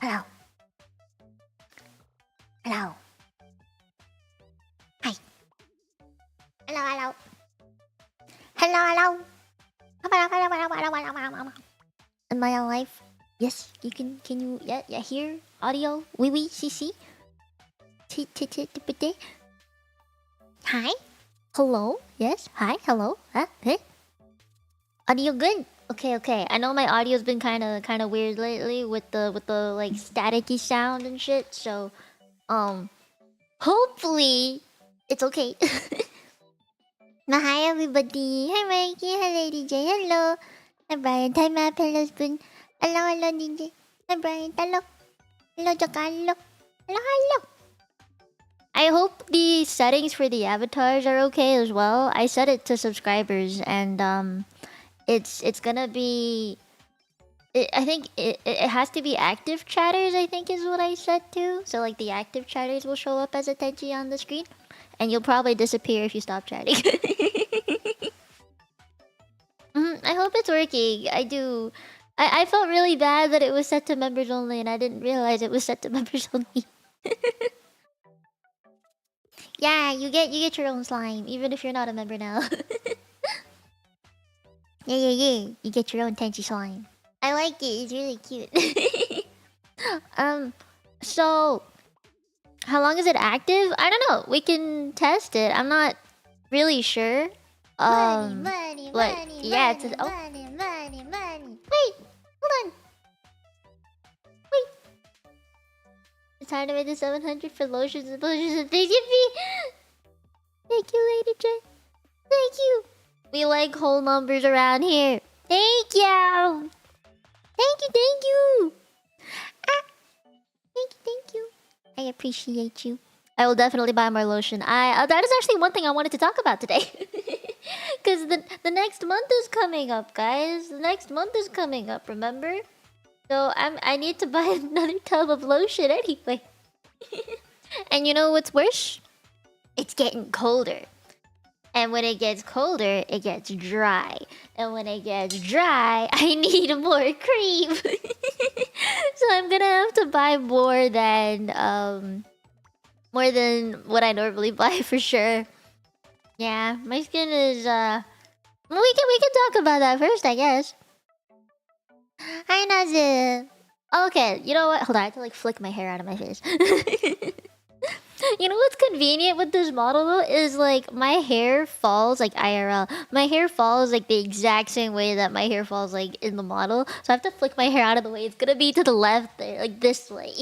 Hello. Hello. Hi. Hello, hello. Hello, hello. Am I alive? Yes, you can you hear audio? Oui, oui, si. Hi? Hello? Yes? Hi? Hello? Huh? Hey? Audio good? Okay. I know my audio's been kinda weird lately with the like staticky sound and shit, so hopefully it's okay. Now, hi everybody. Hi Mikey. Hello DJ. Hello. Hi Brian. Hi Map. Hello Spoon. Hello DJ. Hi Brian. Hello. Hello Jacalo. Hello. I hope the settings for the avatars are okay as well. I set it to subscribers and it's gonna be I think it has to be active chatters, I think is what I set to. So like the active chatters will show up as a Tenchi on the screen. And you'll probably disappear if you stop chatting. I hope it's working. I do. I felt really bad that it was set to members only and I didn't realize it was set to members only. Yeah, you get your own slime, even if you're not a member now. Yeah. You get your own Tenchi slime. I like it, it's really cute. So how long is it active? I don't know. We can test it. I'm not really sure. Money. Yeah, it's money. Wait, hold on. Wait. It's time to make the 700 for lotions and potions and things. Yippee! Thank you, Lady J. Thank you. We like whole numbers around here. Thank you. Thank you. Thank you. I appreciate you. I will definitely buy more lotion. That is actually one thing I wanted to talk about today. Because the next month is coming up, guys. The next month is coming up, remember? So I need to buy another tub of lotion anyway. And you know what's worse? It's getting colder. And when it gets colder, it gets dry. And when it gets dry, I need more cream. So I'm gonna have to buy more than what I normally buy for sure. Yeah, my skin is we can talk about that first, I guess. Hi Nazir. Okay, you know what? Hold on, I have to like flick my hair out of my face. You know what's convenient with this model though is like my hair falls like IRL. My hair falls like the exact same way that my hair falls like in the model. So I have to flick my hair out of the way. It's gonna be to the left there, like this way.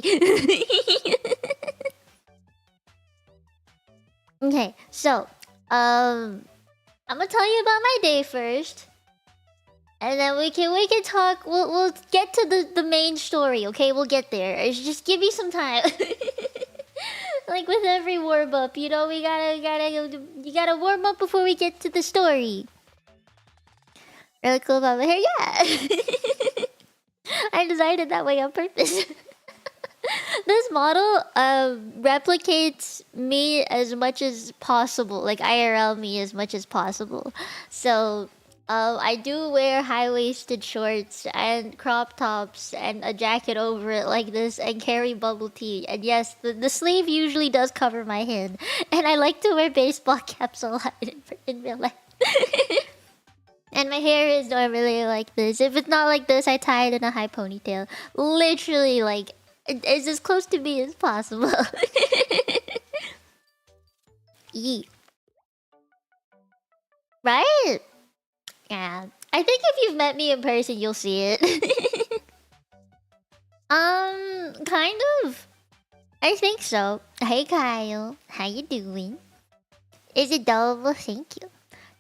Okay, so I'm gonna tell you about my day first. And then we can talk. We'll get to the main story, okay? We'll get there. Just give me some time. Like with every warm up, you know, you gotta warm up before we get to the story. Really cool about my hair, yeah. I designed it that way on purpose. This model replicates me as much as possible, like IRL me as much as possible. So I do wear high-waisted shorts and crop tops and a jacket over it like this and carry bubble tea. And yes, the sleeve usually does cover my head. And I like to wear baseball caps a lot in real life. And my hair is normally like this. If it's not like this, I tie it in a high ponytail. Literally, like, it's as close to me as possible. Yeah. Right? Yeah. I think if you've met me in person, you'll see it. Kind of. I think so. Hey Kyle, how you doing? Is it adorable? Thank you.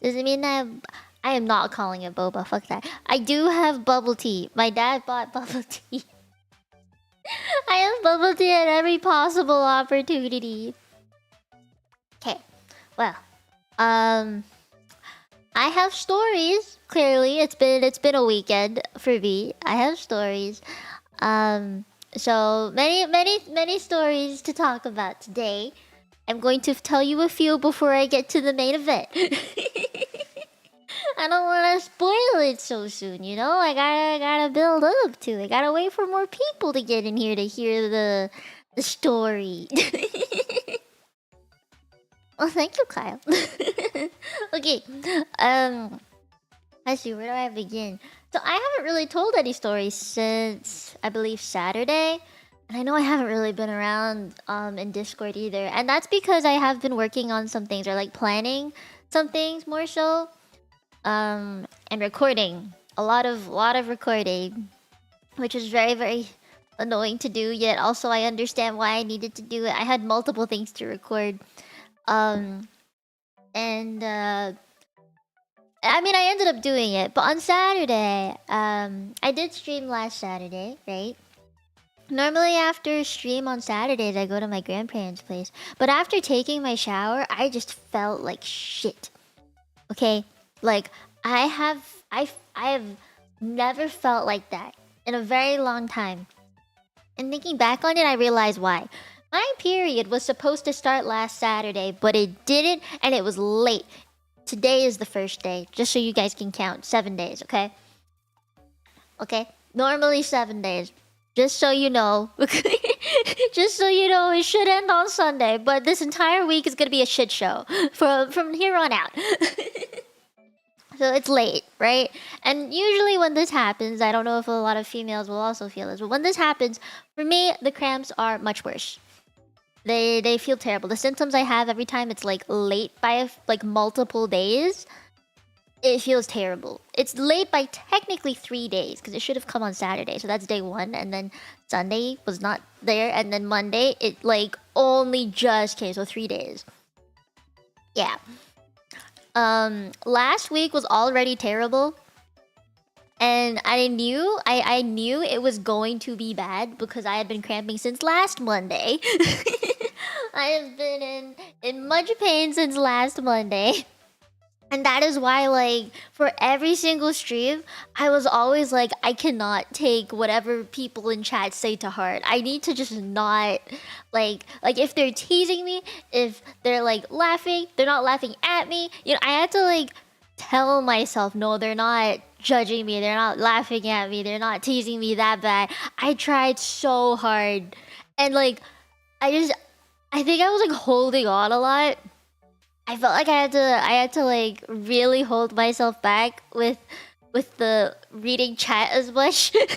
Does it mean I am not calling it boba, fuck that. I do have bubble tea. My dad bought bubble tea. I have bubble tea at every possible opportunity. Okay. Well, I have stories. Clearly, it's been a weekend for me. I have stories. So many stories to talk about today. I'm going to tell you a few before I get to the main event. I don't want to spoil it so soon, you know? I gotta build up to it. Gotta wait for more people to get in here to hear the story. Oh, thank you, Kyle. Okay, let's see, where do I begin? So I haven't really told any stories since, I believe, Saturday. And I know I haven't really been around in Discord either. And that's because I have been working on some things, or like planning some things more so. And recording. A lot of recording. Which is very, very annoying to do, yet also I understand why I needed to do it. I had multiple things to record. And I mean, I ended up doing it, but on Saturday, I did stream last Saturday, right? Normally after stream on Saturdays, I go to my grandparents' place. But after taking my shower, I just felt like shit. Okay? Like, I have never felt like that in a very long time. And thinking back on it, I realized why. My period was supposed to start last Saturday, but it didn't, and it was late. Today is the first day, just so you guys can count. 7 days, okay? Okay? Normally 7 days. Just so you know. Just so you know, it should end on Sunday, but this entire week is gonna be a shit show. From here on out. So it's late, right? And usually when this happens, I don't know if a lot of females will also feel this, but when this happens, for me, the cramps are much worse. They feel terrible. The symptoms I have every time it's like late by like multiple days, it feels terrible. It's late by technically 3 days because it should have come on Saturday. So that's day 1, and then Sunday was not there, and then Monday it like only just came, so 3 days. Yeah. Last week was already terrible. And I knew it was going to be bad because I had been cramping since last Monday. I have been in much pain since last Monday. And that is why, like, for every single stream, I was always like, I cannot take whatever people in chat say to heart. I need to just not, like if they're teasing me, if they're, like, laughing, they're not laughing at me. You know, I had to, like, tell myself, no, they're not judging me, they're not laughing at me, they're not teasing me that bad. I tried so hard. And, like, I think I was, like, holding on a lot. I felt like I had to like really hold myself back with the reading chat as much. Cause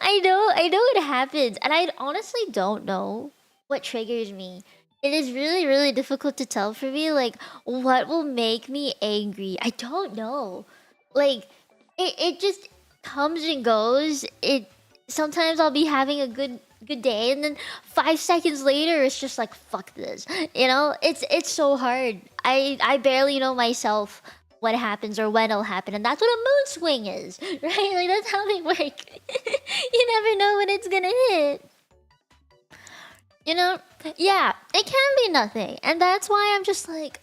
I know it happens, and I honestly don't know what triggers me. It is really, really difficult to tell for me, like, what will make me angry. I don't know. Like, it just comes and goes. Sometimes I'll be having a good day, and then 5 seconds later it's just like, fuck this, you know. It's so hard. I barely know myself what happens or when it'll happen, and that's what a mood swing is, right? Like, that's how they work. You never know when it's gonna hit, you know. Yeah, it can be nothing, and that's why I'm just like,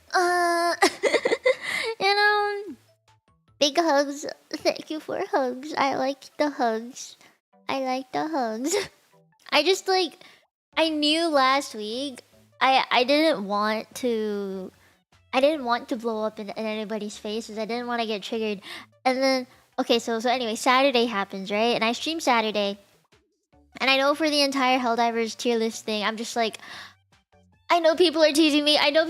you know. Big hugs. Thank you for hugs. I like the hugs. I just, like, I knew last week I didn't want to blow up in anybody's faces. I didn't want to get triggered. And then, okay, so anyway, Saturday happens, right? And I stream Saturday. And I know for the entire Helldivers tier list thing, I'm just like, I know people are teasing me. I know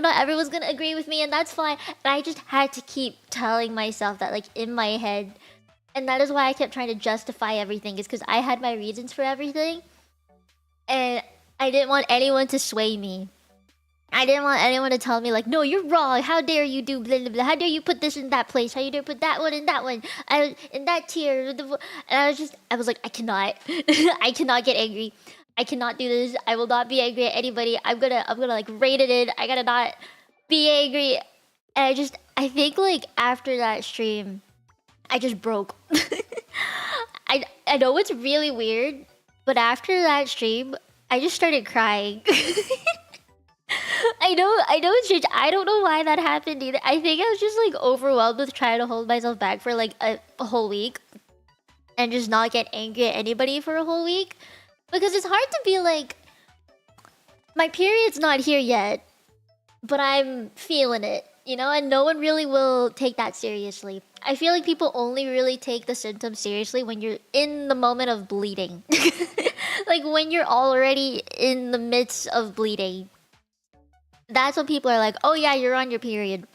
not everyone's gonna agree with me, and that's fine. And I just had to keep telling myself that, like, in my head. And that is why I kept trying to justify everything, is because I had my reasons for everything. And I didn't want anyone to sway me. I didn't want anyone to tell me, like, no, you're wrong. How dare you do blah, blah, blah. How dare you put this in that place? How you dare put that one in that one? In that tier. And I was like, I cannot. I cannot get angry. I cannot do this. I will not be angry at anybody. I'm gonna like rein it in. I gotta not be angry. And I think, like, after that stream, I just broke. I know it's really weird, but after that stream, I just started crying. I know it's strange. I don't know why that happened either. I think I was just, like, overwhelmed with trying to hold myself back for, like, a whole week. And just not get angry at anybody for a whole week. Because it's hard to be like, my period's not here yet, but I'm feeling it. You know, and no one really will take that seriously. I feel like people only really take the symptoms seriously when you're in the moment of bleeding. Like when you're already in the midst of bleeding. That's when people are like, oh yeah, you're on your period.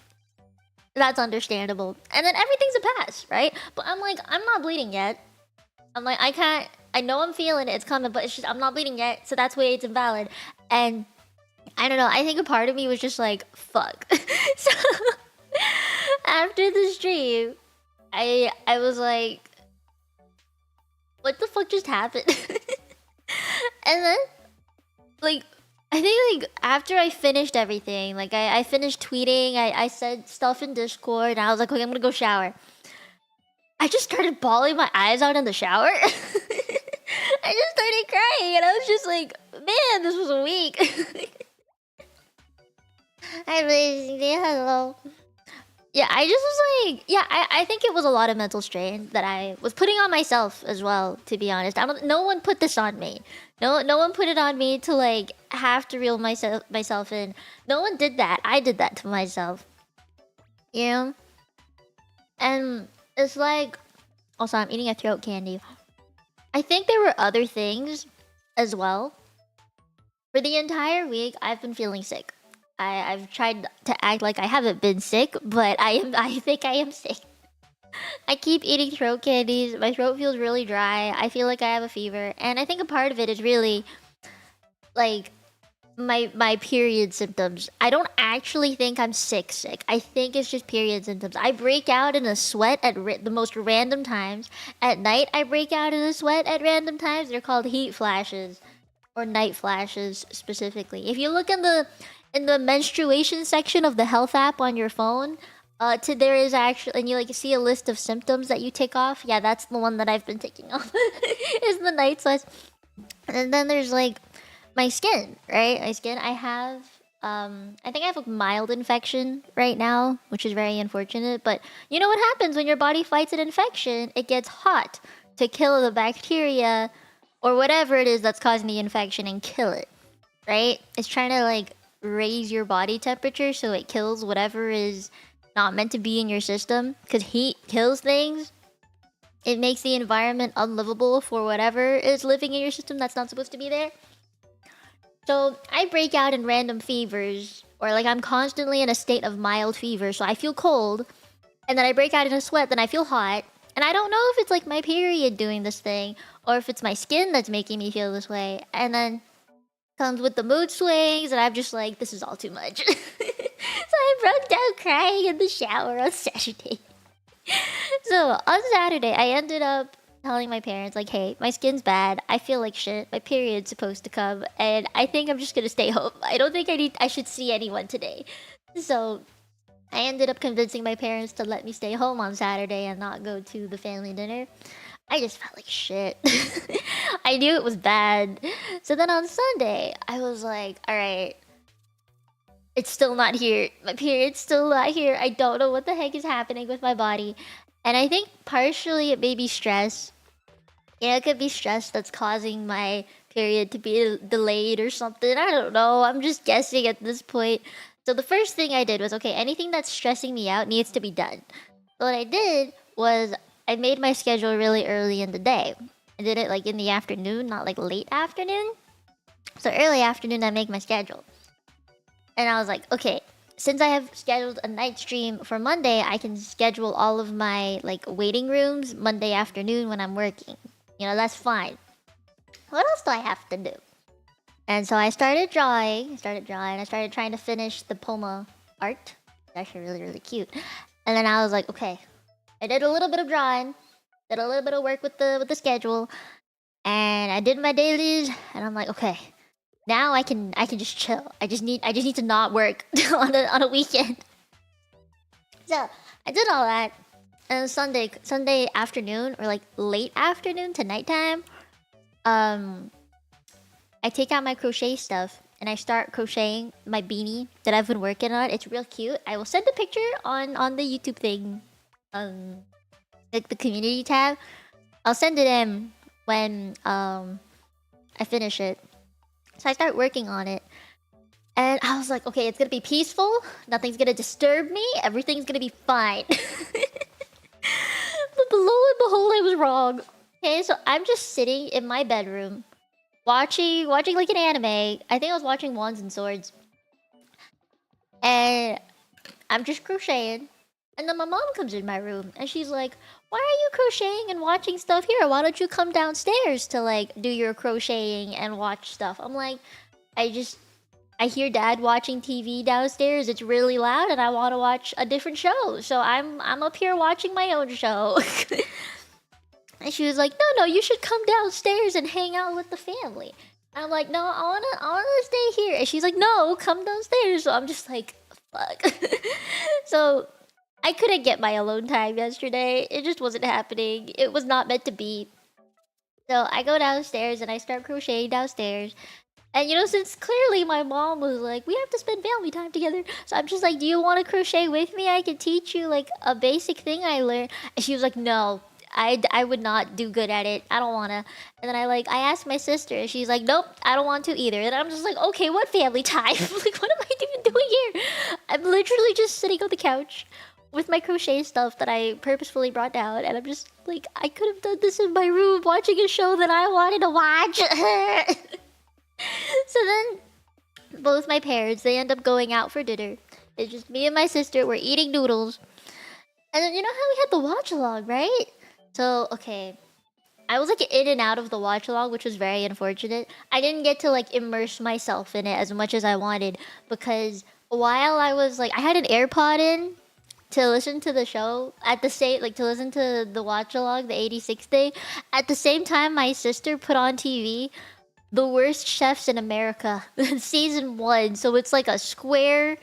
That's understandable. And then everything's a pass, right? But I'm like, I'm not bleeding yet. I'm like, I can't, I know I'm feeling it, it's coming, but it's just, I'm not bleeding yet, so that's why it's invalid. And I don't know, I think a part of me was just like, fuck. So after the stream, I was like, what the fuck just happened? And then, like, I think like after I finished everything, like I finished tweeting, I said stuff in Discord, and I was like, okay, I'm gonna go shower. I just started bawling my eyes out in the shower. I just started crying, and I was just like, man, this was a week. Hi, Blaze. Hello. Yeah, I just was like, yeah, I think it was a lot of mental strain that I was putting on myself as well, to be honest. No one put this on me. No one put it on me to like have to reel myself in. No one did that. I did that to myself. You know? And it's like, also I'm eating a throat candy. I think there were other things as well. For the entire week, I've been feeling sick. I've tried to act like I haven't been sick, but I think I am sick. I keep eating throat candies. My throat feels really dry. I feel like I have a fever, and I think a part of it is really like my period symptoms. I don't actually think I'm sick. I think it's just period symptoms. I break out in a sweat at the most random times. At night, I break out in a sweat at random times. They're called heat flashes or night flashes specifically. If you look in the menstruation section of the health app on your phone, there is actually, and you like see a list of symptoms that you tick off. Yeah, that's the one that I've been ticking off. Is the night sweats. And then there's like my skin, right? My skin. I have I think I have a mild infection right now, which is very unfortunate. But you know what happens when your body fights an infection? It gets hot to kill the bacteria or whatever it is that's causing the infection and kill it, right? It's trying to like raise your body temperature so it kills whatever is not meant to be in your system, because heat kills things. It makes the environment unlivable for whatever is living in your system that's not supposed to be there. So I break out in random fevers, or like I'm constantly in a state of mild fever, so I feel cold, and then I break out in a sweat, then I feel hot, and I don't know if it's like my period doing this thing or if it's my skin that's making me feel this way. And then comes with the mood swings, and I'm just like, this is all too much. So I broke down crying in the shower on Saturday. So on Saturday, I ended up telling my parents, like, hey, my skin's bad. I feel like shit. My period's supposed to come, and I think I'm just gonna stay home. I don't think I should see anyone today. So I ended up convincing my parents to let me stay home on Saturday and not go to the family dinner. I just felt like shit. I knew it was bad. So then on Sunday, I was like, alright, it's still not here. My period's still not here. I don't know what the heck is happening with my body. And I think partially it may be stress. You know, it could be stress that's causing my period to be delayed or something. I don't know. I'm just guessing at this point. So the first thing I did was, okay, anything that's stressing me out needs to be done. So what I did was I made my schedule really early in the day. I did it like in the afternoon, not like late afternoon. So early afternoon, I make my schedule. And I was like, okay, since I have scheduled a night stream for Monday, I can schedule all of my like waiting rooms Monday afternoon when I'm working. You know, that's fine. What else do I have to do? And so I started drawing. I started trying to finish the Poma art. It's actually really, really cute. And then I was like, okay, I did a little bit of drawing, did a little bit of work with the schedule, and I did my dailies, and I'm like, okay, now I can just chill. I just need to not work on a weekend. So I did all that, and Sunday afternoon, or like late afternoon to nighttime, I take out my crochet stuff and I start crocheting my beanie that I've been working on. It's real cute. I will send a picture on the YouTube thing, like the community tab. I'll send it in when I finish it. So I start working on it, And I was like, okay, it's gonna be peaceful. Nothing's gonna disturb me. Everything's gonna be fine. But below and behold, I was wrong. Okay, so I'm just sitting in my bedroom, watching like an anime. I think I was watching Wands and Swords, and I'm just crocheting. And then my mom comes in my room, and she's like, "Why are you crocheting and watching stuff here? Why don't you come downstairs to like do your crocheting and watch stuff?" I'm like, I hear Dad watching TV downstairs. It's really loud, and I want to watch a different show. So I'm up here watching my own show. And she was like, "No, you should come downstairs and hang out with the family." And I'm like, "No, I wanna stay here." And she's like, "No, come downstairs." So I'm just like, fuck. So I couldn't get my alone time yesterday. It just wasn't happening. It was not meant to be. So I go downstairs and I start crocheting downstairs. And you know, since clearly my mom was like, "We have to spend family time together," so I'm just like, "Do you want to crochet with me? I can teach you like a basic thing I learned." And she was like, "No, I would not do good at it. I don't wanna." And then I asked my sister, and she's like, "Nope, I don't want to either." And I'm just like, "Okay, what family time? Like, what am I even doing here?" I'm literally just sitting on the couch with my crochet stuff that I purposefully brought down, and I'm just like, I could have done this in my room watching a show that I wanted to watch. So then, both my parents, they end up going out for dinner. It's just me and my sister. We're eating noodles. And then, you know how we had the watch along, right? So, okay. I was like in and out of the watch along, which was very unfortunate. I didn't get to like immerse myself in it as much as I wanted, because while I was like, I had an AirPod in to listen to the show at the same, like to listen to the watch along, the 86th day. At the same time, my sister put on TV The Worst Chefs in America, season 1. So it's like a square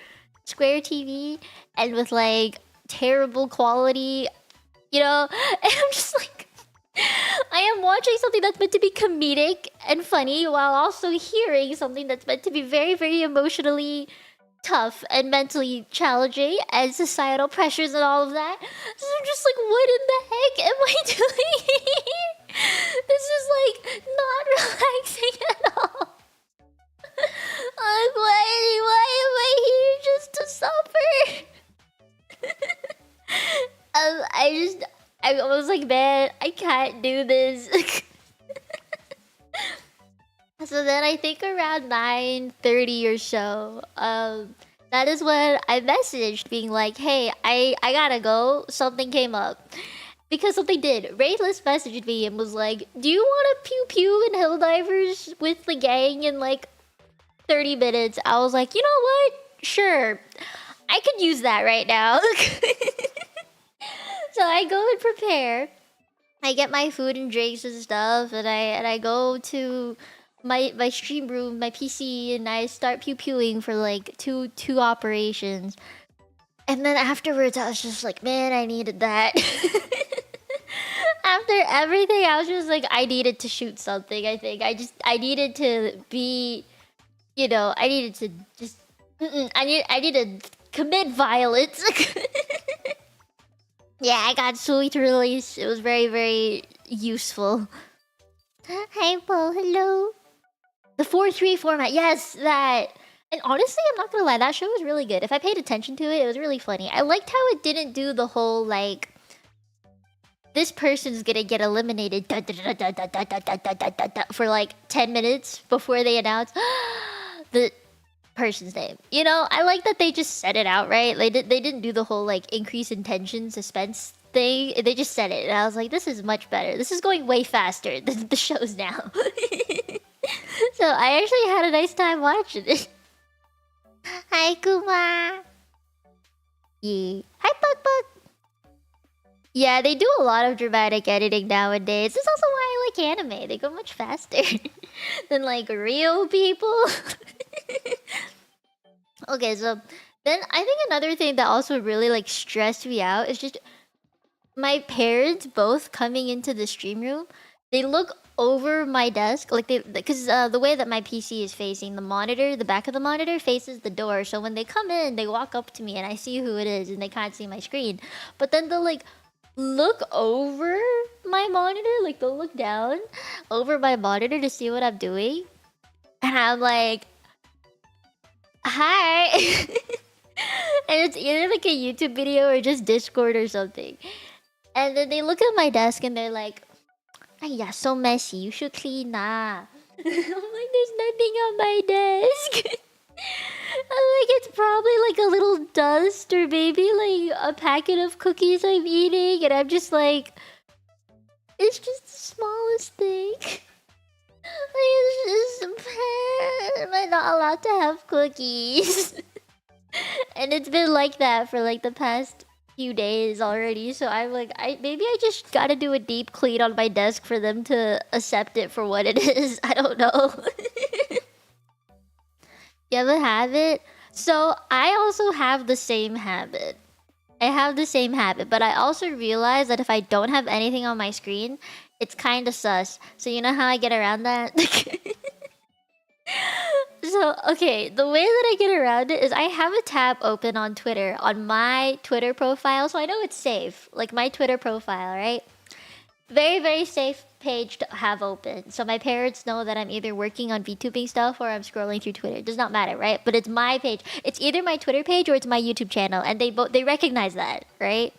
TV, and with like terrible quality, you know. And I'm just like, I am watching something that's meant to be comedic and funny, while also hearing something that's meant to be very, very emotionally tough and mentally challenging, and societal pressures and all of that. So I'm just like, what in the heck am I doing here? This is like not relaxing at all. Like, why am I here just to suffer? I was like, man, I can't do this. So then I think around 9:30 or so, that is when I messaged being like, "Hey, I gotta go. Something came up." Because something did. Rayless messaged me and was like, "Do you want to pew pew in Helldivers with the gang in like 30 minutes?" I was like, "You know what? Sure. I could use that right now." So I go and prepare. I get my food and drinks and stuff, and I go to my stream room, my PC, and I start pew pewing for like two operations. And then afterwards, I was just like, man, I needed that. After everything, I was just like, I needed to shoot something. I think I needed to be, you know, I needed to just, I needed to commit violence. Yeah, I got sweet release. It was very, very useful. Hi, Paul. Hello. The 4-3 format. Yes, that. And honestly, I'm not gonna lie, that show was really good. If I paid attention to it, it was really funny. I liked how it didn't do the whole, like, this person's gonna get eliminated for like 10 minutes before they announce the person's name. You know, I like that they just said it out, right? They didn't do the whole like increase in tension suspense thing. They just said it, and I was like, this is much better. This is going way faster than the shows now. So I actually had a nice time watching it. Hi, Kuma. Yeah. Hi, Bug Bug. Yeah, they do a lot of dramatic editing nowadays. This is also why I like anime. They go much faster than like real people. Okay, so then I think another thing that also really like stressed me out is just my parents both coming into the stream room. They look over my desk, like because the way that my PC is facing the monitor, the back of the monitor faces the door. So when they come in, they walk up to me and I see who it is, and they can't see my screen. But then they'll like look over my monitor, like they'll look down over my monitor to see what I'm doing, and I'm like, hi. And it's either like a YouTube video or just Discord or something. And then they look at my desk and they're like, "Ay, yeah, so messy. You should clean na." I'm like, "There's nothing on my desk." I'm like, "It's probably like a little dust or maybe like a packet of cookies I'm eating." And I'm just like, "It's just the smallest thing." Like, it's just am I not allowed to have cookies? And it's been like that for like the past few days already. So I'm like, maybe I just gotta do a deep clean on my desk for them to accept it for what it is. I don't know. You have a habit? So I also have the same habit. I have the same habit, but I also realize that if I don't have anything on my screen, it's kind of sus. So you know how I get around that? So, okay, the way that I get around it is I have a tab open on Twitter, on my Twitter profile, so I know it's safe. Like my Twitter profile, right? Very, very safe page to have open. So my parents know that I'm either working on VTubing stuff or I'm scrolling through Twitter. It does not matter, right? But it's my page. It's either my Twitter page or it's my YouTube channel, and they recognize that, right?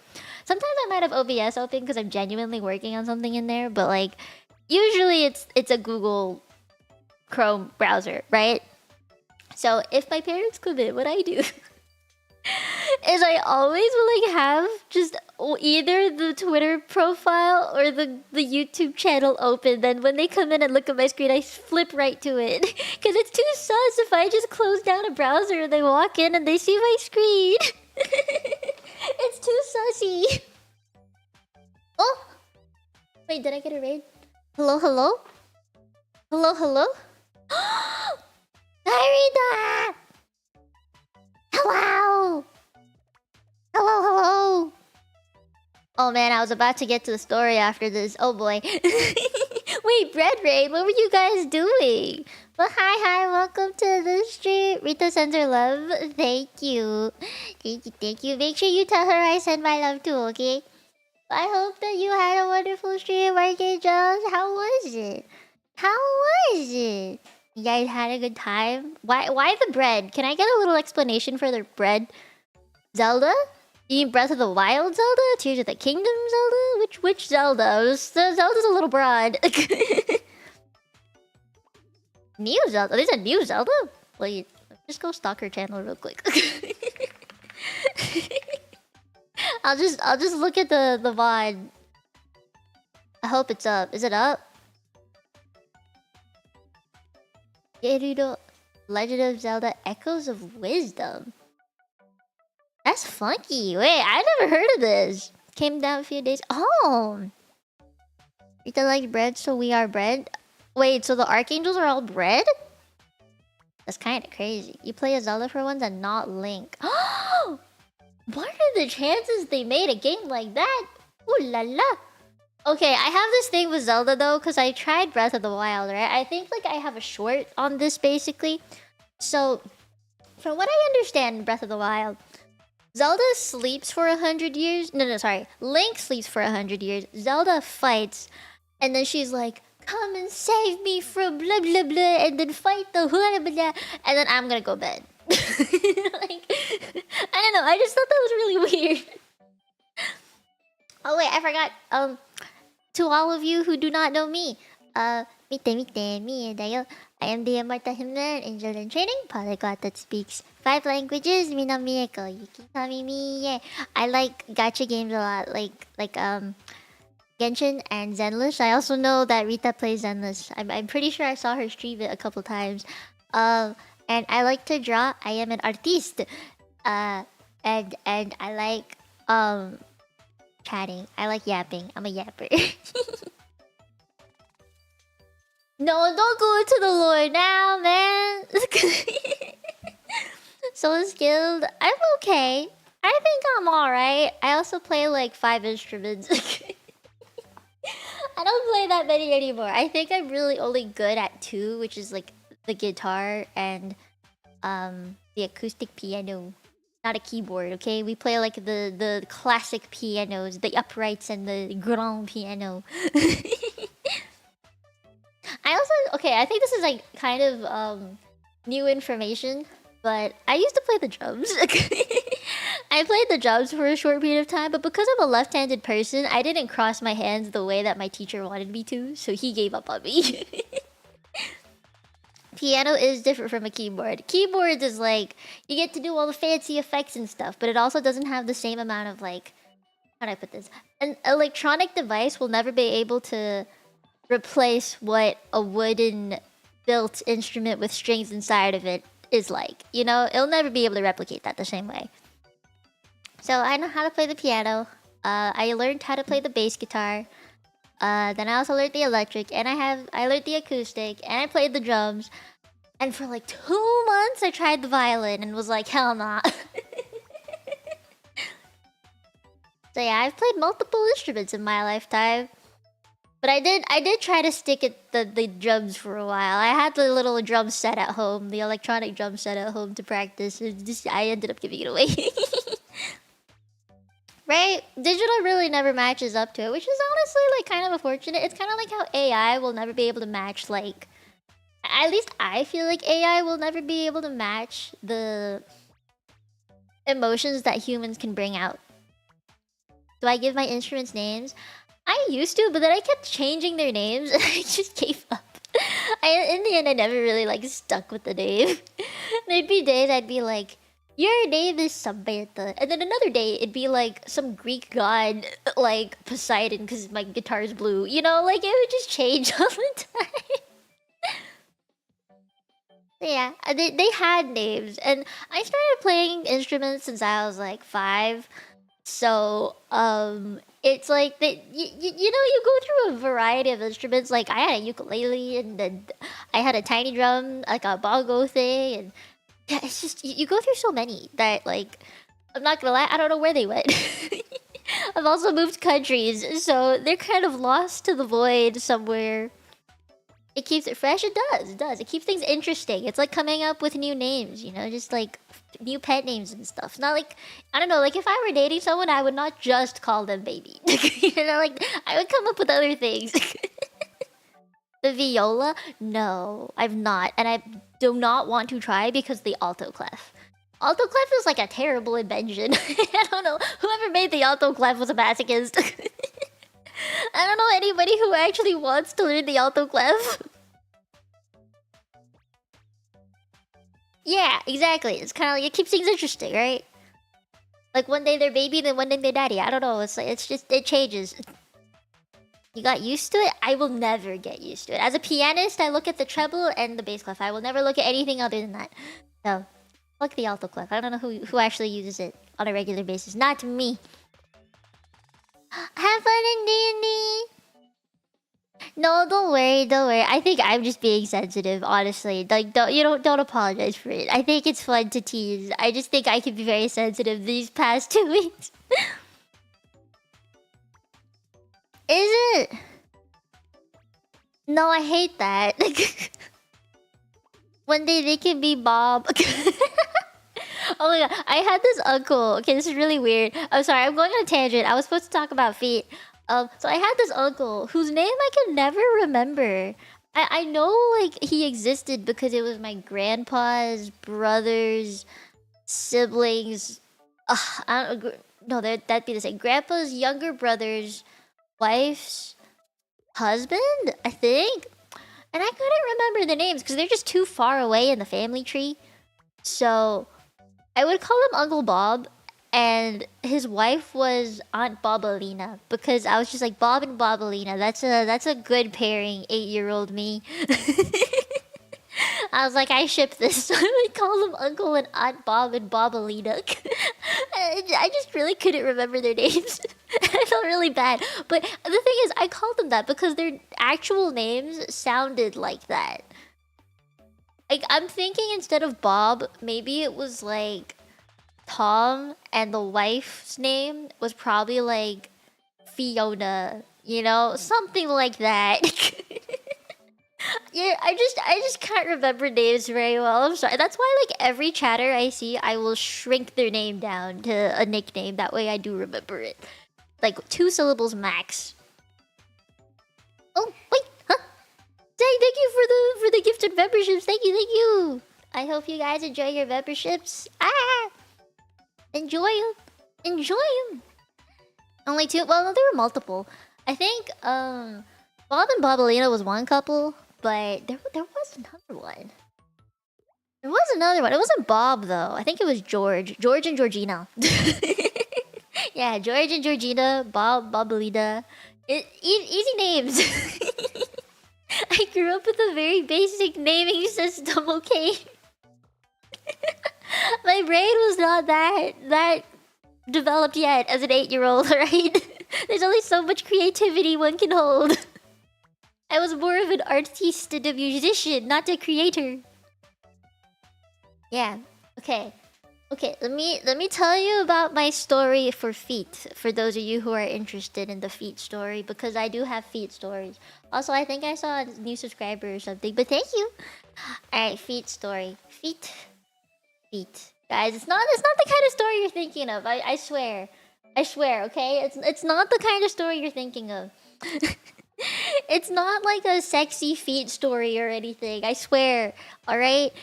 Sometimes I might have OBS open because I'm genuinely working on something in there, but like usually it's a Google Chrome browser, right? So if my parents come in, what I do is I always will like have just either the Twitter profile or the YouTube channel open. Then when they come in and look at my screen, I flip right to it. Because it's too sus if I just close down a browser and they walk in and they see my screen. It's too sussy. Oh! Wait, did I get a raid? Hello, hello? Hello, hello? Irina! Hello! Hello, hello! Oh man, I was about to get to the story after this. Oh boy. Wait, Bread Raid, what were you guys doing? Well, hi, welcome to the stream. Rita sends her love. Thank you. Thank you. Make sure you tell her I send my love too, okay? I hope that you had a wonderful stream, Archangels. How was it? How was it? You guys had a good time? Why the bread? Can I get a little explanation for the bread? Zelda? You mean Breath of the Wild Zelda? Tears of the Kingdom Zelda? Which Zelda? Zelda's a little broad. New Zelda? There's a new Zelda? Wait, just go stalk her channel real quick. I'll just look at the VOD. I hope it's up. Is it up? Gerudo Legend of Zelda Echoes of Wisdom. That's funky. Wait, I never heard of this. Came down a few days. Oh! Rita likes bread, so we are bread. Wait, so the Archangels are all bread? That's kind of crazy. You play a Zelda for once and not Link. Oh! What are the chances they made a game like that? Ooh la la. Okay, I have this thing with Zelda though, because I tried Breath of the Wild, right? I think like I have a short on this basically. So, from what I understand in Breath of the Wild, Zelda sleeps for 100 years. No, sorry. Link sleeps for 100 years. Zelda fights, and then she's like, "Come and save me from blah blah blah," and then fight the blah blah blah, and then I'm gonna go bed. Like, I don't know. I just thought that was really weird. Oh wait, I forgot. To all of you who do not know me, mite mie da yo. I am the immortal Himler, angel in training, polyglot that speaks 5 languages. Mino Mieko, you can call me Mie. I like gacha games a lot, like Genshin and Zenless. I also know that Rita plays Zenless. I'm pretty sure I saw her stream it a couple times. And I like to draw. I am an artiste. And I like chatting. I like yapping. I'm a yapper. No, don't go into the lore now, man. So skilled. I'm okay. I think I'm alright. I also play like 5 instruments. I don't play that many anymore. I think I'm really only good at 2, which is like the guitar and the acoustic piano. Not a keyboard, okay? We play like the classic pianos, the uprights and the grand piano. I think this is like kind of new information, But I used to play the drums. I played the drums for a short period of time, but because I'm a left-handed person, I didn't cross my hands the way that my teacher wanted me to, so he gave up on me. Piano is different from a keyboard. Keyboards is like, you get to do all the fancy effects and stuff, but it also doesn't have the same amount of like, how do I put this? An electronic device will never be able to replace what a wooden built instrument with strings inside of it is like. You know, it'll never be able to replicate that the same way. So I know how to play the piano. I learned how to play the bass guitar. Then I also learned the electric, and I learned the acoustic, and I played the drums. And for like 2 months, I tried the violin and was like, hell nah. So yeah, I've played multiple instruments in my lifetime. But I did try to stick at the drums for a while. I had the little drum set at home, the electronic drum set at home to practice. I ended up giving it away. Right? Digital really never matches up to it, which is honestly like kind of unfortunate. It's kind of like how AI will never be able to match, like, at least I feel like AI will never be able to match the emotions that humans can bring out. Do I give my instruments names? I used to, but then I kept changing their names and I just gave up. In the end, I never really like stuck with the name. There'd be days I'd be like, your name is Samantha. And then another day, it'd be like some Greek god, like Poseidon, because my guitar's blue. You know, like it would just change all the time. Yeah, they had names. And I started playing instruments since I was like 5. So, it's like, you know, you go through a variety of instruments. Like, I had a ukulele, and then I had a tiny drum, like a bongo thing, and yeah, it's just you go through so many that like I'm not gonna lie, I don't know where they went. I've also moved countries, so they're kind of lost to the void somewhere. It keeps it fresh. It does. It does. It keeps things interesting. It's like coming up with new names, you know, just like new pet names and stuff. It's not like, I don't know, like if I were dating someone, I would not just call them baby. You know, like I would come up with other things. The viola? No, I've not. And I do not want to try because the alto clef. Alto clef is like a terrible invention. I don't know. Whoever made the alto clef was a masochist. I don't know anybody who actually wants to learn the alto clef. Yeah, exactly. It's kind of like, it keeps things interesting, right? Like one day they're baby, then one day they're daddy. I don't know. It's like, it's just, it changes. You got used to it? I will never get used to it. As a pianist, I look at the treble and the bass clef. I will never look at anything other than that. So, fuck the alto clef. I don't know who actually uses it on a regular basis. Not me. Have fun in D&D. No, don't worry, don't worry. I think I'm just being sensitive, honestly. Like, don't apologize for it. I think it's fun to tease. I just think I can be very sensitive these past 2 weeks. Is it? No, I hate that. One day they can be Bob. Oh my god, I had this uncle. Okay, this is really weird. I'm sorry, I'm going on a tangent. I was supposed to talk about feet. So I had this uncle whose name I can never remember. I know like he existed because it was my grandpa's brother's siblings. I don't, no, that'd be the same. Grandpa's younger brother's wife's husband, I think. And I couldn't remember the names because they're just too far away in the family tree. So I would call him Uncle Bob, and his wife was Aunt Bobalina because I was just like, Bob and Bobalina. That's a good pairing, 8-year-old me. I was like, I ship this. So I would call them Uncle and Aunt Bob and Bobalina. I just really couldn't remember their names. I felt really bad. But the thing is, I called them that because their actual names sounded like that. Like, I'm thinking instead of Bob, maybe it was like Tom, and the wife's name was probably like Fiona, you know? Something like that. Yeah, I just can't remember names very well. I'm sorry. That's why like every chatter I see, I will shrink their name down to a nickname. That way I do remember it. Like 2 syllables max. Oh, wait, huh? Dang, thank you for the gifted memberships. Thank you, thank you. I hope you guys enjoy your memberships. Ah! Enjoy them. Enjoy them. Only two? Well, no, there were multiple. I think, Bob and Bobalina was one couple, but there was another one. There was another one. It wasn't Bob, though. I think it was George. George and Georgina. Yeah, George and Georgina, Bob, Bobalina. Easy names. I grew up with a very basic naming system, okay? My brain was not that developed yet as an 8-year-old, right? There's only so much creativity one can hold. I was more of an artiste than a musician, not a creator. Yeah, okay. Okay, let me tell you about my story for feet. For those of you who are interested in the feet story, because I do have feet stories. Also, I think I saw a new subscriber or something, but thank you. Alright, feet story. Feet. Guys, it's not the kind of story you're thinking of. I swear. I swear, okay? It's not the kind of story you're thinking of. It's not like a sexy feet story or anything. I swear. Alright?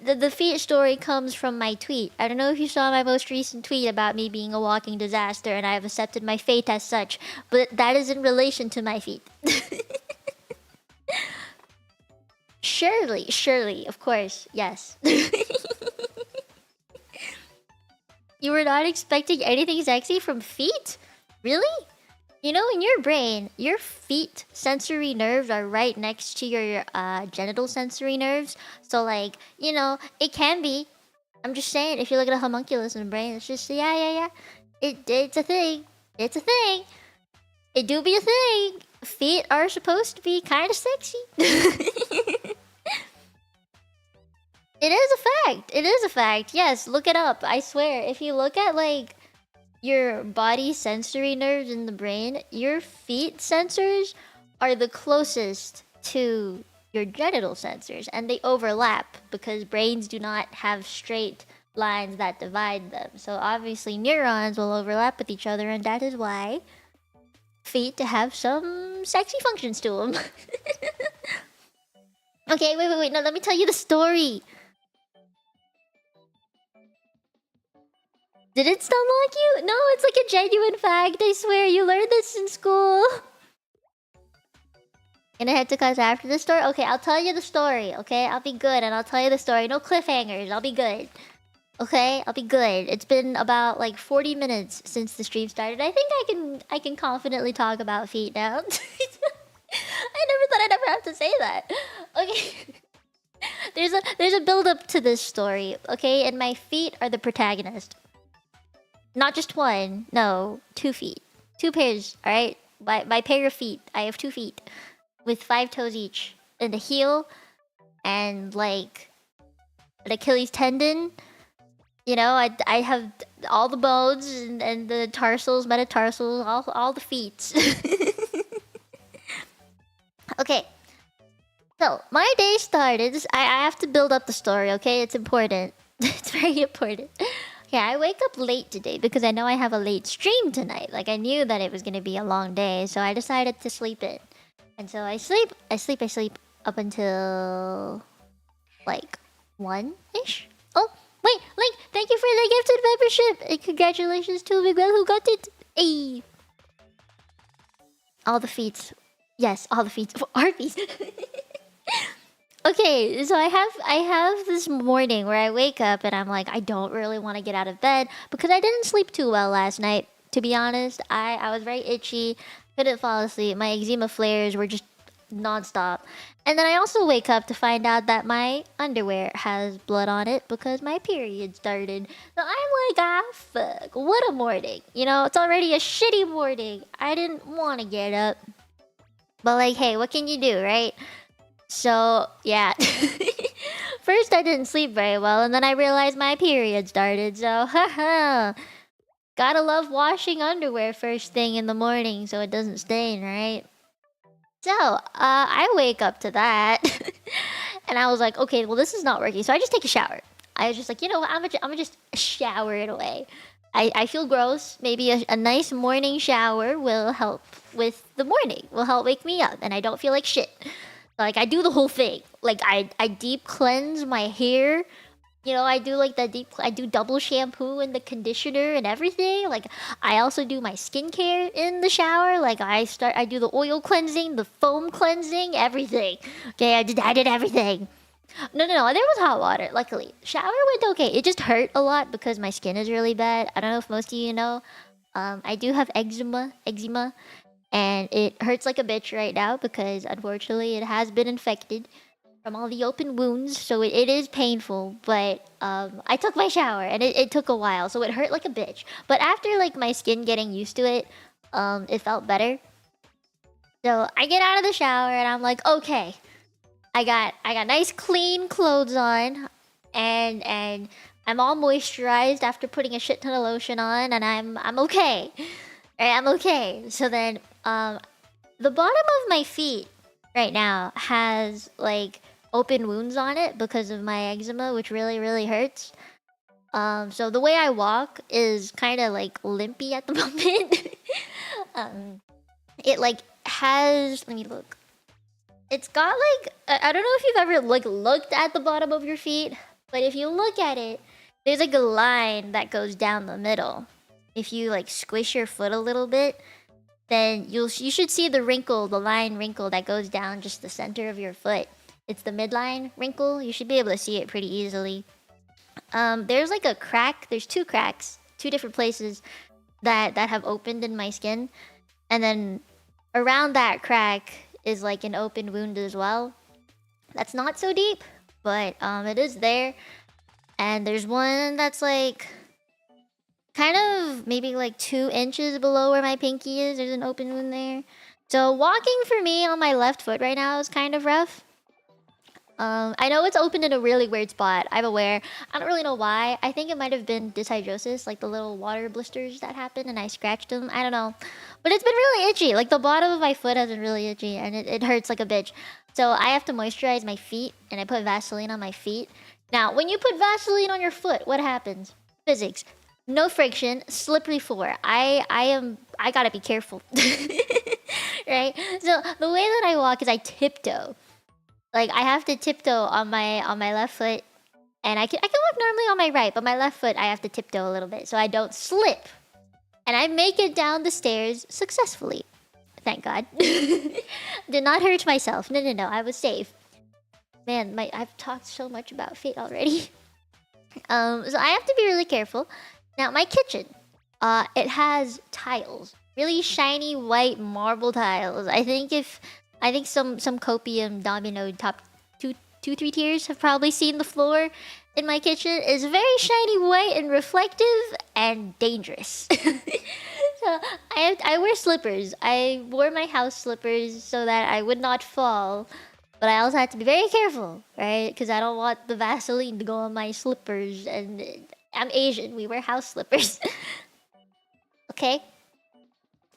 The feet story comes from my tweet. I don't know if you saw my most recent tweet about me being a walking disaster and I have accepted my fate as such, but that is in relation to my feet. Surely, of course, yes. You were not expecting anything sexy from feet? Really? You know, in your brain, your feet sensory nerves are right next to your genital sensory nerves. So, like, you know, it can be. I'm just saying, if you look at a homunculus in the brain, it's just, yeah. It's a thing. It's a thing. It do be a thing. Feet are supposed to be kind of sexy. It is a fact. It is a fact. Yes, look it up. I swear. If you look at, like, your body sensory nerves in the brain, your feet sensors are the closest to your genital sensors. And they overlap because brains do not have straight lines that divide them. So obviously neurons will overlap with each other, and that is why feet have some sexy functions to them. Okay, wait. No, let me tell you the story. Did it stomach you? No, it's like a genuine fact. I swear, you learned this in school. Gonna head to class after the story? Okay, I'll tell you the story, okay? I'll be good and I'll tell you the story. No cliffhangers, I'll be good. Okay, I'll be good. It's been about like 40 minutes since the stream started. I think I can confidently talk about feet now. I never thought I'd ever have to say that. Okay. There's a build up to this story, okay? And my feet are the protagonist. Not just one, no, 2 feet. 2 pairs, alright? My pair of feet. I have 2 feet. With 5 toes each. And a heel. And like an Achilles tendon. You know, I have all the bones and the tarsals, metatarsals, all the feet. Okay. So, my day started. I have to build up the story, okay? It's important. It's very important. Yeah, I wake up late today because I know I have a late stream tonight. Like, I knew that it was gonna be a long day, so I decided to sleep in. And so I sleep up until like 1-ish. Oh, wait, Link, thank you for the gifted membership! And congratulations to Miguel who got it! Hey! All the feet. Yes, all the feet. Our feet. Okay, so I have this morning where I wake up and I'm like, I don't really want to get out of bed because I didn't sleep too well last night. To be honest, I was very itchy, couldn't fall asleep. My eczema flares were just non-stop. And then I also wake up to find out that my underwear has blood on it because my period started. So I'm like, ah, fuck, what a morning. You know, it's already a shitty morning. I didn't want to get up. But like, hey, what can you do, right? So, yeah. First, I didn't sleep very well, and then I realized my period started, so haha. Gotta love washing underwear first thing in the morning so it doesn't stain, right? So, I wake up to that, and I was like, okay, well, this is not working, so I just take a shower. I was just like, you know what, I'm gonna just shower it away. I feel gross. Maybe a nice morning shower will help with the morning, will help wake me up, and I don't feel like shit. Like I do the whole thing. Like I deep cleanse my hair. You know, I do like the I do double shampoo and the conditioner and everything. Like I also do my skincare in the shower. Like I do the oil cleansing, the foam cleansing, everything. Okay, I did everything. No, there was hot water. Luckily, shower went okay. It just hurt a lot because my skin is really bad. I don't know if most of you know. I do have eczema, and it hurts like a bitch right now because unfortunately it has been infected from all the open wounds, so it is painful. But I took my shower and it took a while, so it hurt like a bitch. But after like my skin getting used to it, it felt better. So I get out of the shower and I'm like, okay, I got nice clean clothes on, and I'm all moisturized after putting a shit ton of lotion on, and I'm okay. Right, I'm okay. So then the bottom of my feet right now has like open wounds on it because of my eczema, which really hurts. So the way I walk is kind of like limpy at the moment. It like has, let me look. It's got like, I don't know if you've ever like looked at the bottom of your feet, but if you look at it, there's like a line that goes down the middle. If you like squish your foot a little bit, then you should see the wrinkle, the line wrinkle that goes down just the center of your foot. It's the midline wrinkle. You should be able to see it pretty easily. There's like a crack. There's two cracks, two different places that have opened in my skin, and then around that crack is like an open wound as well. That's not so deep, but it is there. And there's one that's like kind of maybe like 2 inches below where my pinky is. There's an open wound there. So walking for me on my left foot right now is kind of rough. I know it's opened in a really weird spot. I'm aware. I don't really know why. I think it might have been dyshidrosis, like the little water blisters that happened and I scratched them. I don't know. But it's been really itchy. Like the bottom of my foot has been really itchy and it hurts like a bitch. So I have to moisturize my feet and I put Vaseline on my feet. Now, when you put Vaseline on your foot, what happens? Physics. No friction, slippery floor. I gotta be careful. Right? So the way that I walk is I tiptoe. Like I have to tiptoe on my left foot, and I can walk normally on my right, but my left foot I have to tiptoe a little bit so I don't slip. And I make it down the stairs successfully. Thank God. Did not hurt myself. No, I was safe. Man, I've talked so much about fate already. So I have to be really careful. Now my kitchen, it has tiles, really shiny white marble tiles. I think some copium domino top 3 tiers have probably seen the floor in my kitchen. It's very shiny white and reflective and dangerous. So I wear slippers. I wore my house slippers so that I would not fall. But I also had to be very careful, right? Because I don't want the Vaseline to go on my slippers. And I'm Asian. We wear house slippers. Okay?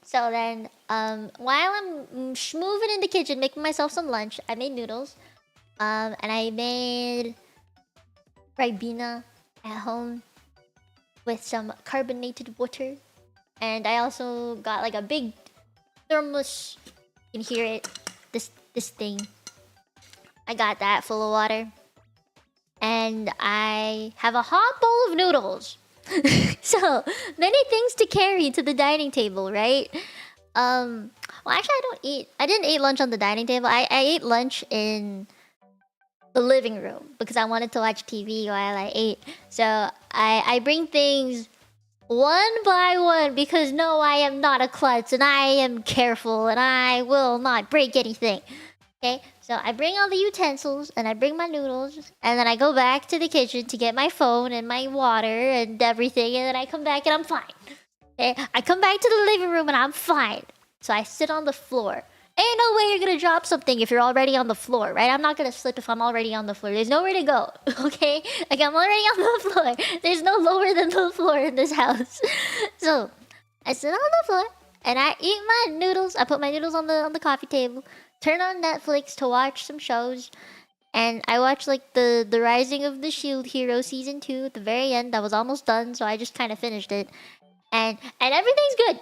So then, while I'm moving in the kitchen, making myself some lunch, I made noodles. And I made Ribena at home with some carbonated water. And I also got like a big thermos. You can hear it. This thing. I got that full of water. And I have a hot bowl of noodles. So many things to carry to the dining table, right? Well, actually, I didn't eat lunch on the dining table. I ate lunch in the living room because I wanted to watch TV while I ate. So I bring things one by one because no, I am not a klutz and I am careful and I will not break anything. Okay, so I bring all the utensils and I bring my noodles and then I go back to the kitchen to get my phone and my water and everything, and then I come back and I'm fine. Okay, I come back to the living room and I'm fine. So I sit on the floor. Ain't no way you're gonna drop something if you're already on the floor, right? I'm not gonna slip if I'm already on the floor. There's nowhere to go, okay? Like I'm already on the floor. There's no lower than the floor in this house. So I sit on the floor and I eat my noodles. I put my noodles on the coffee table. Turn on Netflix to watch some shows, and I watched like the Rising of the Shield Hero season 2 at the very end. I was almost done, so I just kind of finished it, and everything's good.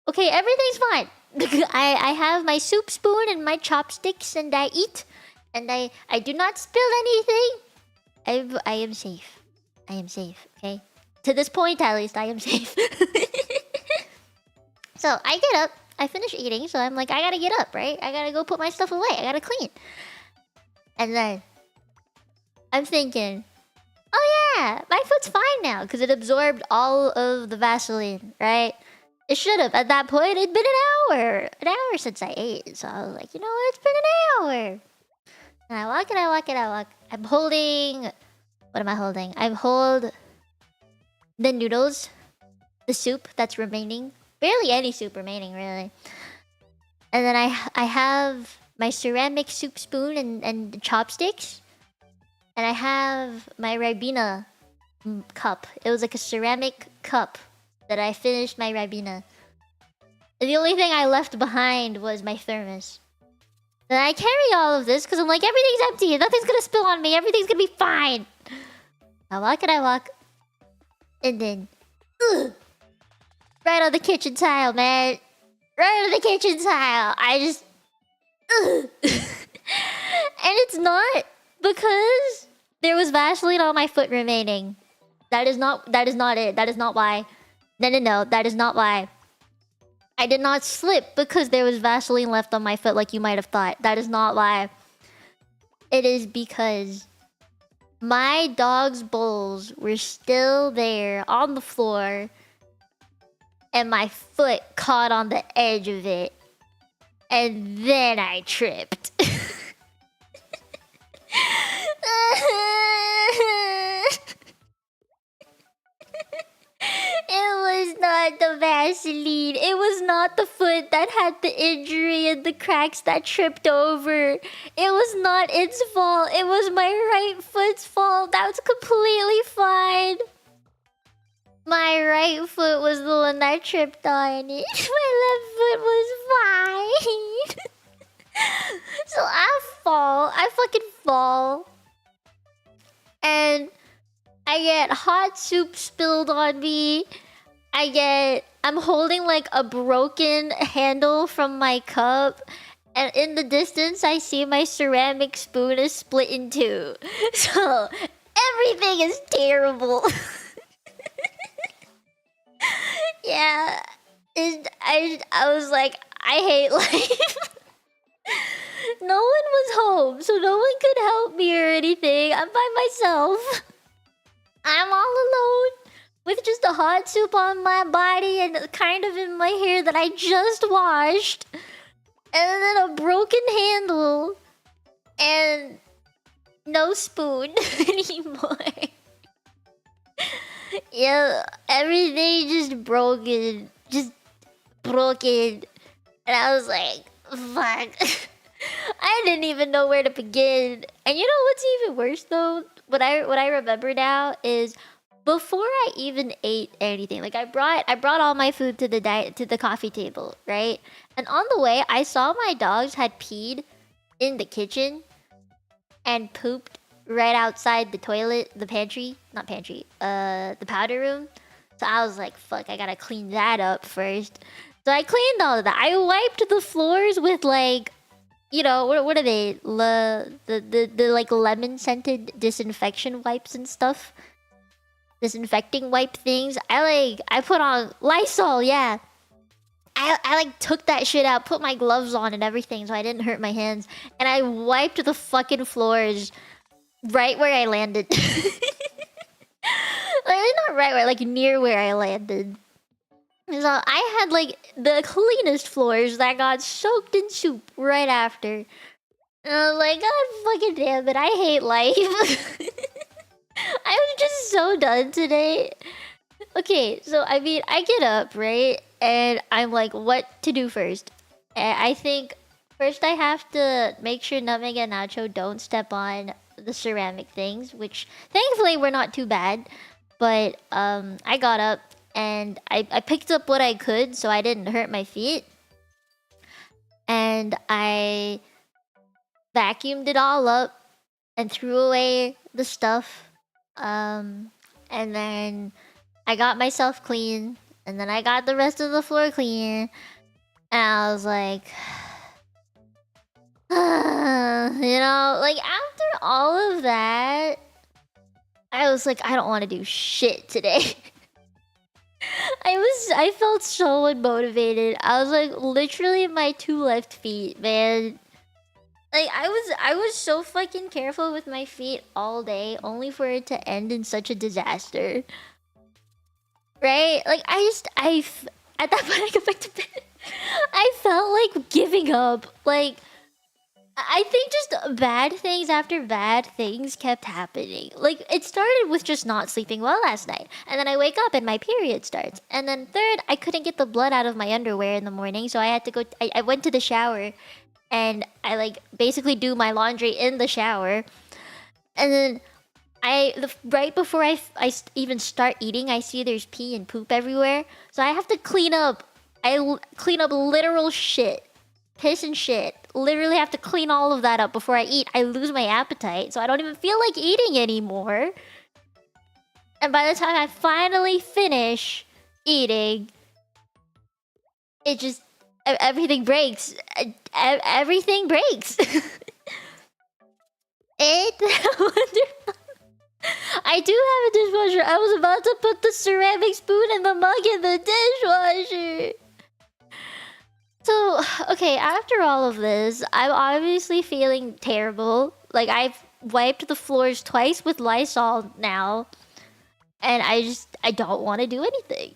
Okay, everything's fine. I have my soup spoon and my chopsticks, and I eat, and I do not spill anything. I am safe. I am safe. Okay, to this point at least, I am safe. So I get up. I finish eating, so I'm like, I gotta get up, right? I gotta go put my stuff away. I gotta clean. And then I'm thinking, oh yeah, my foot's fine now because it absorbed all of the Vaseline, right? It should have. At that point, it'd been an hour since I ate. So I was like, you know what? It's been an hour. And I walk and I walk and I walk. I'm holding. What am I holding? I hold the noodles, the soup that's remaining. Barely any soup remaining, really. And then I have my ceramic soup spoon and chopsticks. And I have my Ribena cup. It was like a ceramic cup that I finished my Ribena. And the only thing I left behind was my thermos. And I carry all of this because I'm like, everything's empty. Nothing's gonna spill on me. Everything's gonna be fine. I walk and I walk. And then... Ugh, right on the kitchen tile, man. Right on the kitchen tile. I just... Ugh. And it's not because there was Vaseline on my foot remaining. That is not it. That is not why. No. That is not why. I did not slip because there was Vaseline left on my foot like you might have thought. That is not why. It is because my dog's bowls were still there on the floor and my foot caught on the edge of it. And then I tripped. It was not the Vaseline. It was not the foot that had the injury and the cracks that tripped over. It was not its fault. It was my right foot's fault. That was completely fine. My right foot was the one that tripped on it. My left foot was fine. So I fall. I fucking fall. And I get hot soup spilled on me. I'm holding like a broken handle from my cup. And in the distance, I see my ceramic spoon is split in two. So everything is terrible. Yeah. I was like, I hate life. No one was home, so no one could help me or anything. I'm by myself. I'm all alone with just a hot soup on my body and kind of in my hair that I just washed. And then a broken handle. And no spoon anymore. Yeah, everything just broken. Just broken. And I was like, fuck. I didn't even know where to begin. And you know what's even worse though? What I remember now is before I even ate anything, like I brought all my food to the coffee table, right? And on the way, I saw my dogs had peed in the kitchen and pooped right outside the toilet, the pantry, not pantry, the powder room. So I was like, fuck, I gotta clean that up first. So I cleaned all of that. I wiped the floors with like, you know, what are they? The like lemon scented disinfection wipes and stuff. Disinfecting wipe things. I put on Lysol, yeah. I like took that shit out, put my gloves on and everything so I didn't hurt my hands. And I wiped the fucking floors right where I landed. Like, not right where, like near where I landed. So I had like the cleanest floors that got soaked in soup right after. And I was like, God fucking damn it, I hate life. I was just so done today. Okay, so I mean, I get up, right? And I'm like, what to do first? And I think first I have to make sure Nutmeg and Nacho don't step on the ceramic things, which thankfully were not too bad. But I got up and I picked up what I could so I didn't hurt my feet. And I vacuumed it all up and threw away the stuff. And then I got myself clean. And then I got the rest of the floor clean. And I was like, you know, like after all of that, I was like, I don't want to do shit today. I felt so unmotivated. I was like literally my 2 left feet, man. Like I was so fucking careful with my feet all day, only for it to end in such a disaster. Right? Like at that point I go back to bed. I felt like giving up. Like I think just bad things after bad things kept happening. Like it started with just not sleeping well last night, and then I wake up and my period starts, and then third, I couldn't get the blood out of my underwear in the morning, so I had to go. I went to the shower, and I like basically do my laundry in the shower, and then right before even start eating, I see there's pee and poop everywhere, so I have to clean up. Clean up literal shit. Piss and shit. Literally have to clean all of that up before I eat. I lose my appetite, so I don't even feel like eating anymore. And by the time I finally finish eating, it just... everything breaks. Everything breaks. Wonderful. I do have a dishwasher. I was about to put the ceramic spoon and the mug in the dishwasher. So, okay, after all of this, I'm obviously feeling terrible. Like, I've wiped the floors twice with Lysol now. And I don't want to do anything.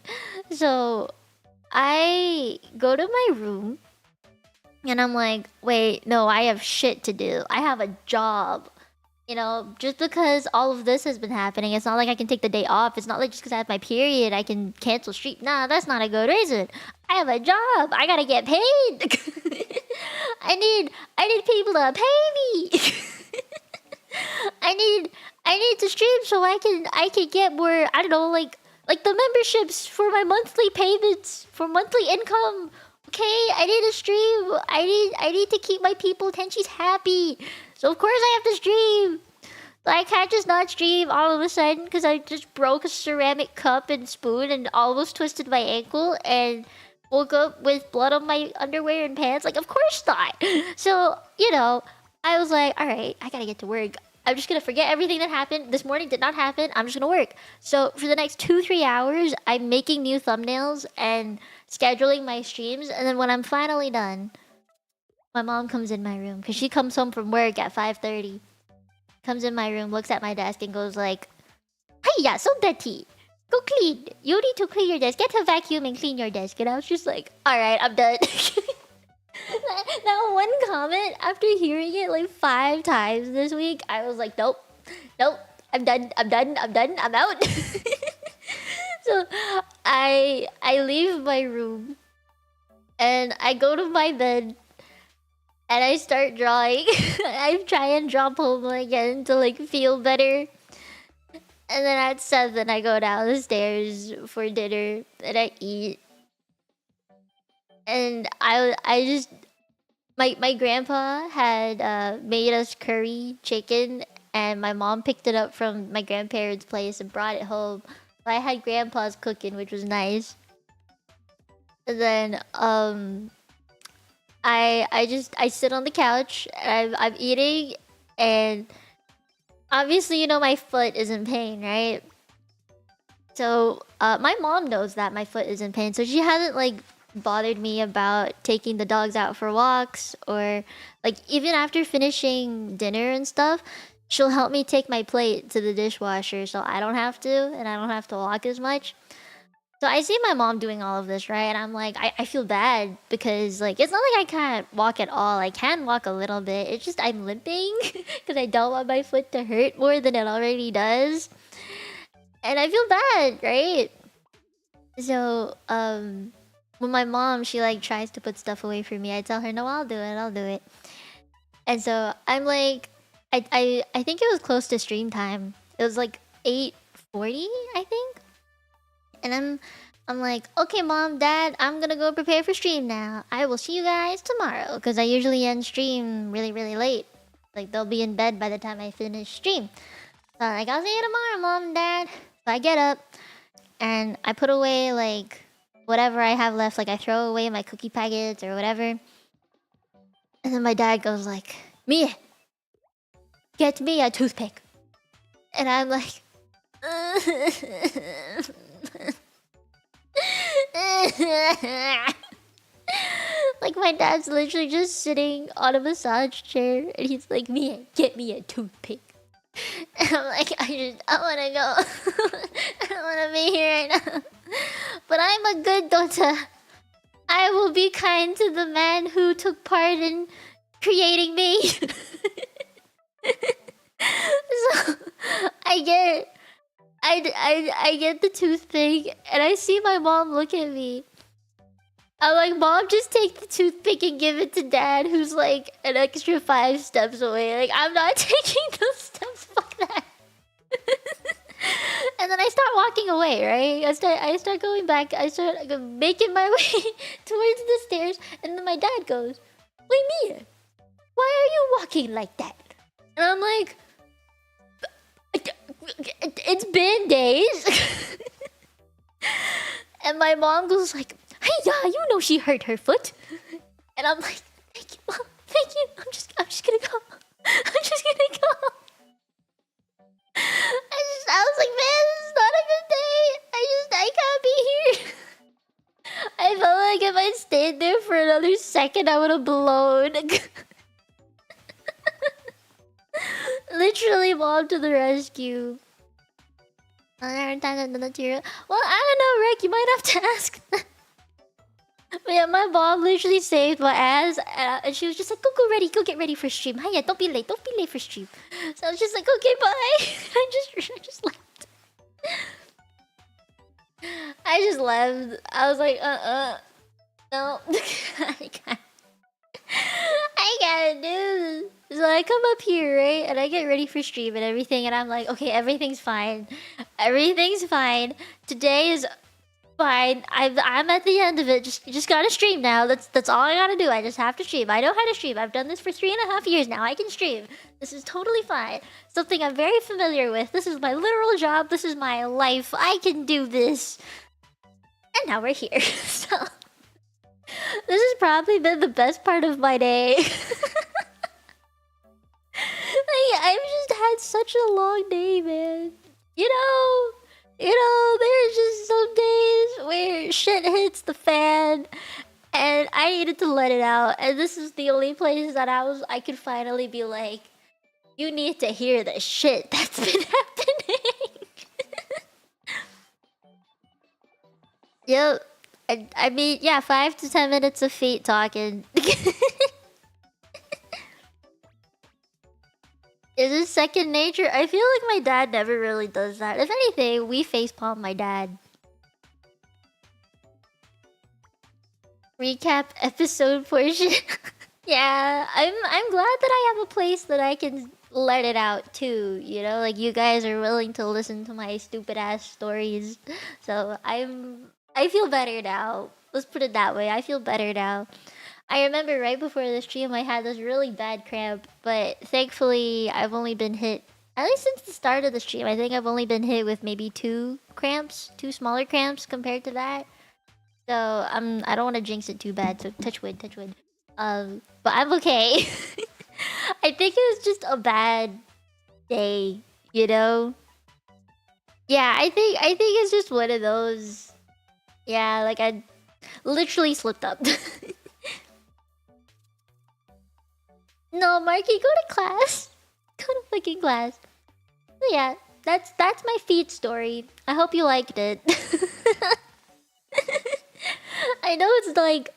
So, I go to my room. And I'm like, wait, no, I have shit to do. I have a job. You know, just because all of this has been happening, it's not like I can take the day off. It's not like just because I have my period, I can cancel stream. Nah, that's not a good reason. I have a job. I gotta get paid. I need people to pay me. I need to stream so I can get more, I don't know, like the memberships for my monthly payments, for monthly income. Okay, I need to stream. I need to keep my people tenchies happy. So of course I have to stream. I can't just not stream all of a sudden because I just broke a ceramic cup and spoon and almost twisted my ankle and woke up with blood on my underwear and pants. Like, of course not. So, you know, I was like, all right, I gotta get to work. I'm just gonna forget everything that happened. This morning did not happen. I'm just gonna work. So for the next 2-3 hours, I'm making new thumbnails and scheduling my streams. And then when I'm finally done, my mom comes in my room because she comes home from work at 5:30. Comes in my room, looks at my desk, and goes like, "Hiya, so dirty. Go clean. You need to clean your desk. Get a vacuum and clean your desk." And I was just like, "All right, I'm done." Now, one comment after hearing it like 5 times this week, I was like, "Nope, nope. I'm done. I'm done. I'm done. I'm out." So I leave my room and I go to my bed. And I start drawing. I try and draw Poma again to like feel better. And then at 7, I go down the stairs for dinner and I eat. And I just my grandpa had made us curry chicken, and my mom picked it up from my grandparents' place and brought it home. So I had grandpa's cooking, which was nice. And then I sit on the couch and I'm eating, and obviously, you know, my foot is in pain, right? So my mom knows that my foot is in pain, so she hasn't like bothered me about taking the dogs out for walks, or like even after finishing dinner and stuff, she'll help me take my plate to the dishwasher so I don't have to, and I don't have to walk as much. So I see my mom doing all of this, right? And I'm like, I feel bad because, like, it's not like I can't walk at all. I can walk a little bit. It's just I'm limping because I don't want my foot to hurt more than it already does. And I feel bad, right? So, when my mom, she, like, tries to put stuff away for me, I tell her, no, I'll do it. I'll do it. And so I'm like, I think it was close to stream time. It was like 8:40, I think. And I'm like, okay, mom, dad, I'm gonna go prepare for stream now. I will see you guys tomorrow. Because I usually end stream really, really late. Like, they'll be in bed by the time I finish stream. So I'm like, I'll see you tomorrow, mom and dad. So I get up and I put away, like, whatever I have left, like I throw away my cookie packets or whatever. And then my dad goes like, Mia, get me a toothpick. And I'm like, like my dad's literally just sitting on a massage chair and he's like, Mia, get me a toothpick. And I'm like, I wanna go. I don't wanna be here right now. But I'm a good daughter. I will be kind to the man who took part in creating me. So I get the toothpick and I see my mom look at me. I'm like, Mom, just take the toothpick and give it to Dad, who's like an extra 5 steps away. Like, I'm not taking those steps. Fuck that. And then I start walking away, right? I start going back. I start making my way towards the stairs, and then my dad goes, "Wait, Mia, why are you walking like that?" And I'm like, "It's been days." And my mom goes like, "Hey, yeah, you know she hurt her foot." And I'm like, "Thank you, Mom. Thank you. I'm just gonna go. I'm just gonna go." I was like, man, this is not a good day. I can't be here. I felt like if I stayed there for another second, I would have blown. Literally, Mom to the rescue. Well, I don't know, Rick. You might have to ask. But yeah, my mom literally saved my ass, and she was just like, go ready, go get ready for stream. Hiya, don't be late for stream. So I was just like, okay, bye. I just left. I just left. I was like, no. I gotta do this. So I come up here, right? And I get ready for stream and everything, and I'm like, okay, everything's fine. Everything's fine. Today is fine. I'm at the end of it. Just gotta stream now. That's all I gotta do. I just have to stream. I know how to stream. I've done this for 3.5 years now. I can stream. This is totally fine. Something I'm very familiar with. This is my literal job. This is my life. I can do this. And now we're here. So this has probably been the best part of my day. Like, I've just had such a long day, man. You know, there's just some days where shit hits the fan and I needed to let it out. And this is the only place that I could finally be like, you need to hear the shit that's been happening. Yep. I mean, yeah, 5 to 10 minutes of feet talking. Is it second nature? I feel like my dad never really does that. If anything, we facepalm my dad. Recap episode portion. Yeah, I'm glad that I have a place that I can let it out too. You know, like you guys are willing to listen to my stupid ass stories. So I feel better now. Let's put it that way. I feel better now. I remember right before the stream I had this really bad cramp, but thankfully I've only been hit, at least since the start of the stream, I think I've only been hit with maybe 2 cramps, 2 smaller cramps compared to that. So I don't want to jinx it too bad, so touch wood, touch wood. But I'm okay. I think it was just a bad day, you know? Yeah, I think it's just one of those. Yeah, like I literally slipped up. No, Marky, go to class. Go to fucking class. So yeah, that's my feet story. I hope you liked it. I know it's like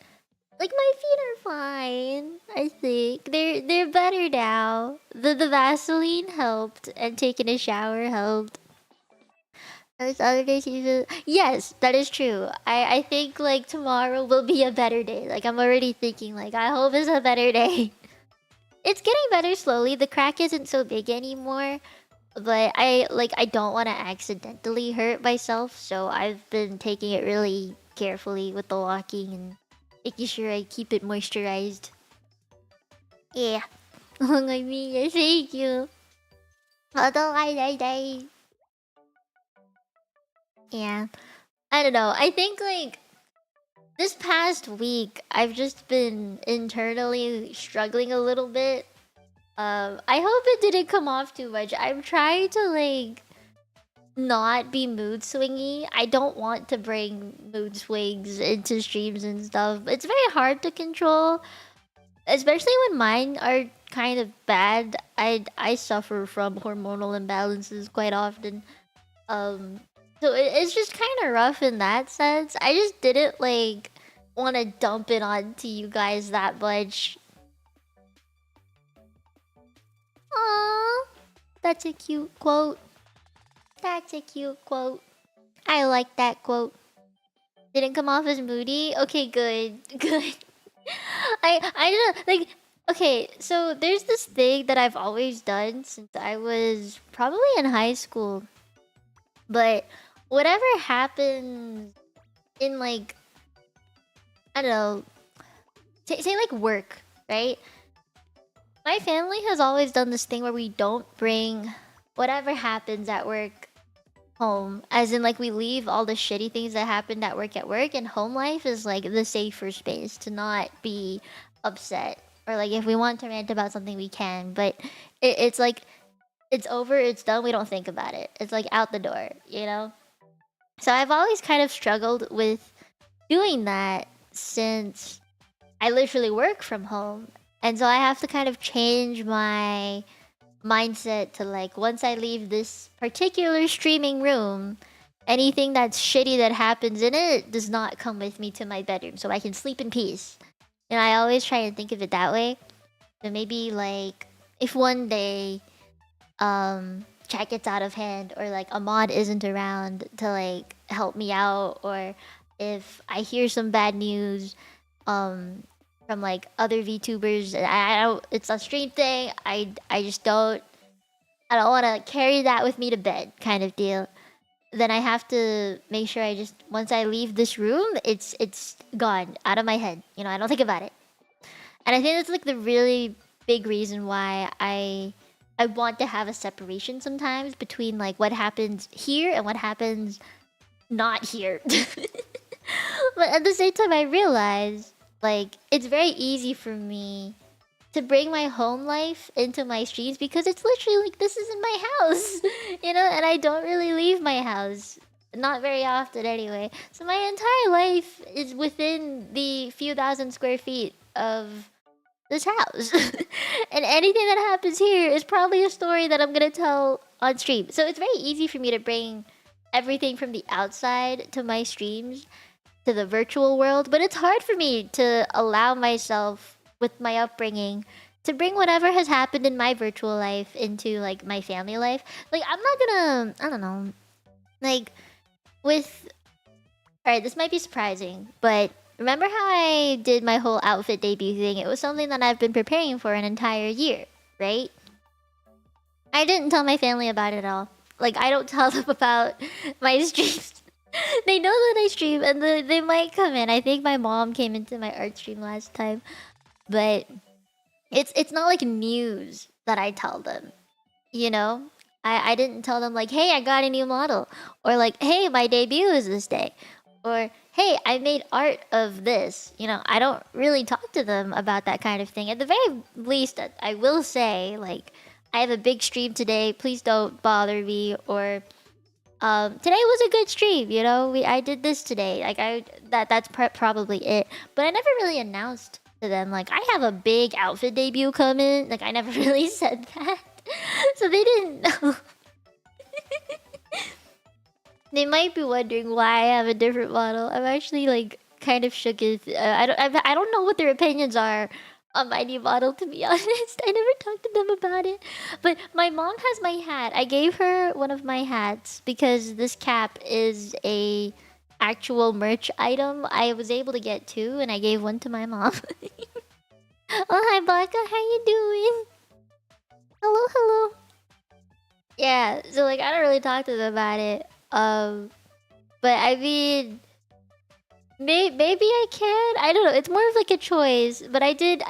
my feet are fine. I think they're better now. The Vaseline helped, and taking a shower helped. Those other days even... Yes, that is true. I think like tomorrow will be a better day. Like I'm already thinking like I hope it's a better day. It's getting better slowly. The crack isn't so big anymore. But I don't want to accidentally hurt myself, so I've been taking it really carefully with the walking and making sure I keep it moisturized. Yeah. Oh my god, thank you. Although yeah. I don't know. I think like This past week, I've just been internally struggling a little bit. I hope it didn't come off too much. I'm trying to like not be mood swingy. I don't want to bring mood swings into streams and stuff. It's very hard to control, especially when mine are kind of bad. I suffer from hormonal imbalances quite often. Um, so it's just kind of rough in that sense. I just didn't like want to dump it onto you guys that much. Aww, that's a cute quote. That's a cute quote. I like that quote. Didn't come off as moody? Okay, good. Good. I don't know, like, okay, so there's this thing that I've always done since I was probably in high school. But whatever happens in like, I don't know, say like work, right? My family has always done this thing where we don't bring whatever happens at work home. As in, like, we leave all the shitty things that happened at work, and home life is like the safer space to not be upset. Or like, if we want to rant about something, we can. But it's like, it's over, it's done, we don't think about it. It's like out the door, you know? So I've always kind of struggled with doing that since I literally work from home. And so I have to kind of change my mindset to like, once I leave this particular streaming room, anything that's shitty that happens in it does not come with me to my bedroom, so I can sleep in peace. And I always try and think of it that way. So maybe like, if one day chat gets out of hand, or like a mod isn't around to like help me out, or if I hear some bad news from like other VTubers, and I don't, it's a stream thing, I just don't, I don't want to carry that with me to bed kind of deal. Then I have to make sure I just, once I leave this room, it's gone out of my head, you know, I don't think about it. And I think that's like the really big reason why I want to have a separation sometimes between like what happens here and what happens not here. But at the same time, I realize like it's very easy for me to bring my home life into my streams because it's literally like, this isn't my house, you know, and I don't really leave my house. Not very often anyway. So my entire life is within the few thousand square feet of this house. And anything that happens here is probably a story that I'm gonna tell on stream. So it's very easy for me to bring everything from the outside to my streams, to the virtual world, but it's hard for me to allow myself, with my upbringing, to bring whatever has happened in my virtual life into like my family life. Like, I'm not gonna, I don't know, like with, alright, this might be surprising, but remember how I did my whole outfit debut thing? It was something that I've been preparing for an entire year, right? I didn't tell my family about it at all. Like, I don't tell them about my streams. They know that I stream, and they might come in. I think my mom came into my art stream last time. But it's not like news that I tell them, you know? I didn't tell them like, hey, I got a new model. Or like, hey, my debut is this day. Or, hey, I made art of this. You know, I don't really talk to them about that kind of thing. At the very least, I will say, like, I have a big stream today. Please don't bother me. Or, today was a good stream, you know? I did this today. Like, that's probably it. But I never really announced to them, like, I have a big outfit debut coming. Like, I never really said that. So they didn't know. They might be wondering why I have a different model. I'm actually like kind of shook. If I don't know what their opinions are on my new model, to be honest. I never talked to them about it. But my mom has my hat. I gave her one of my hats because this cap is a actual merch item. I was able to get two, and I gave one to my mom. Oh, hi, Baka. How you doing? Hello, hello. Yeah, so like I don't really talk to them about it. But I mean, maybe I can. I don't know. It's more of like a choice. But I did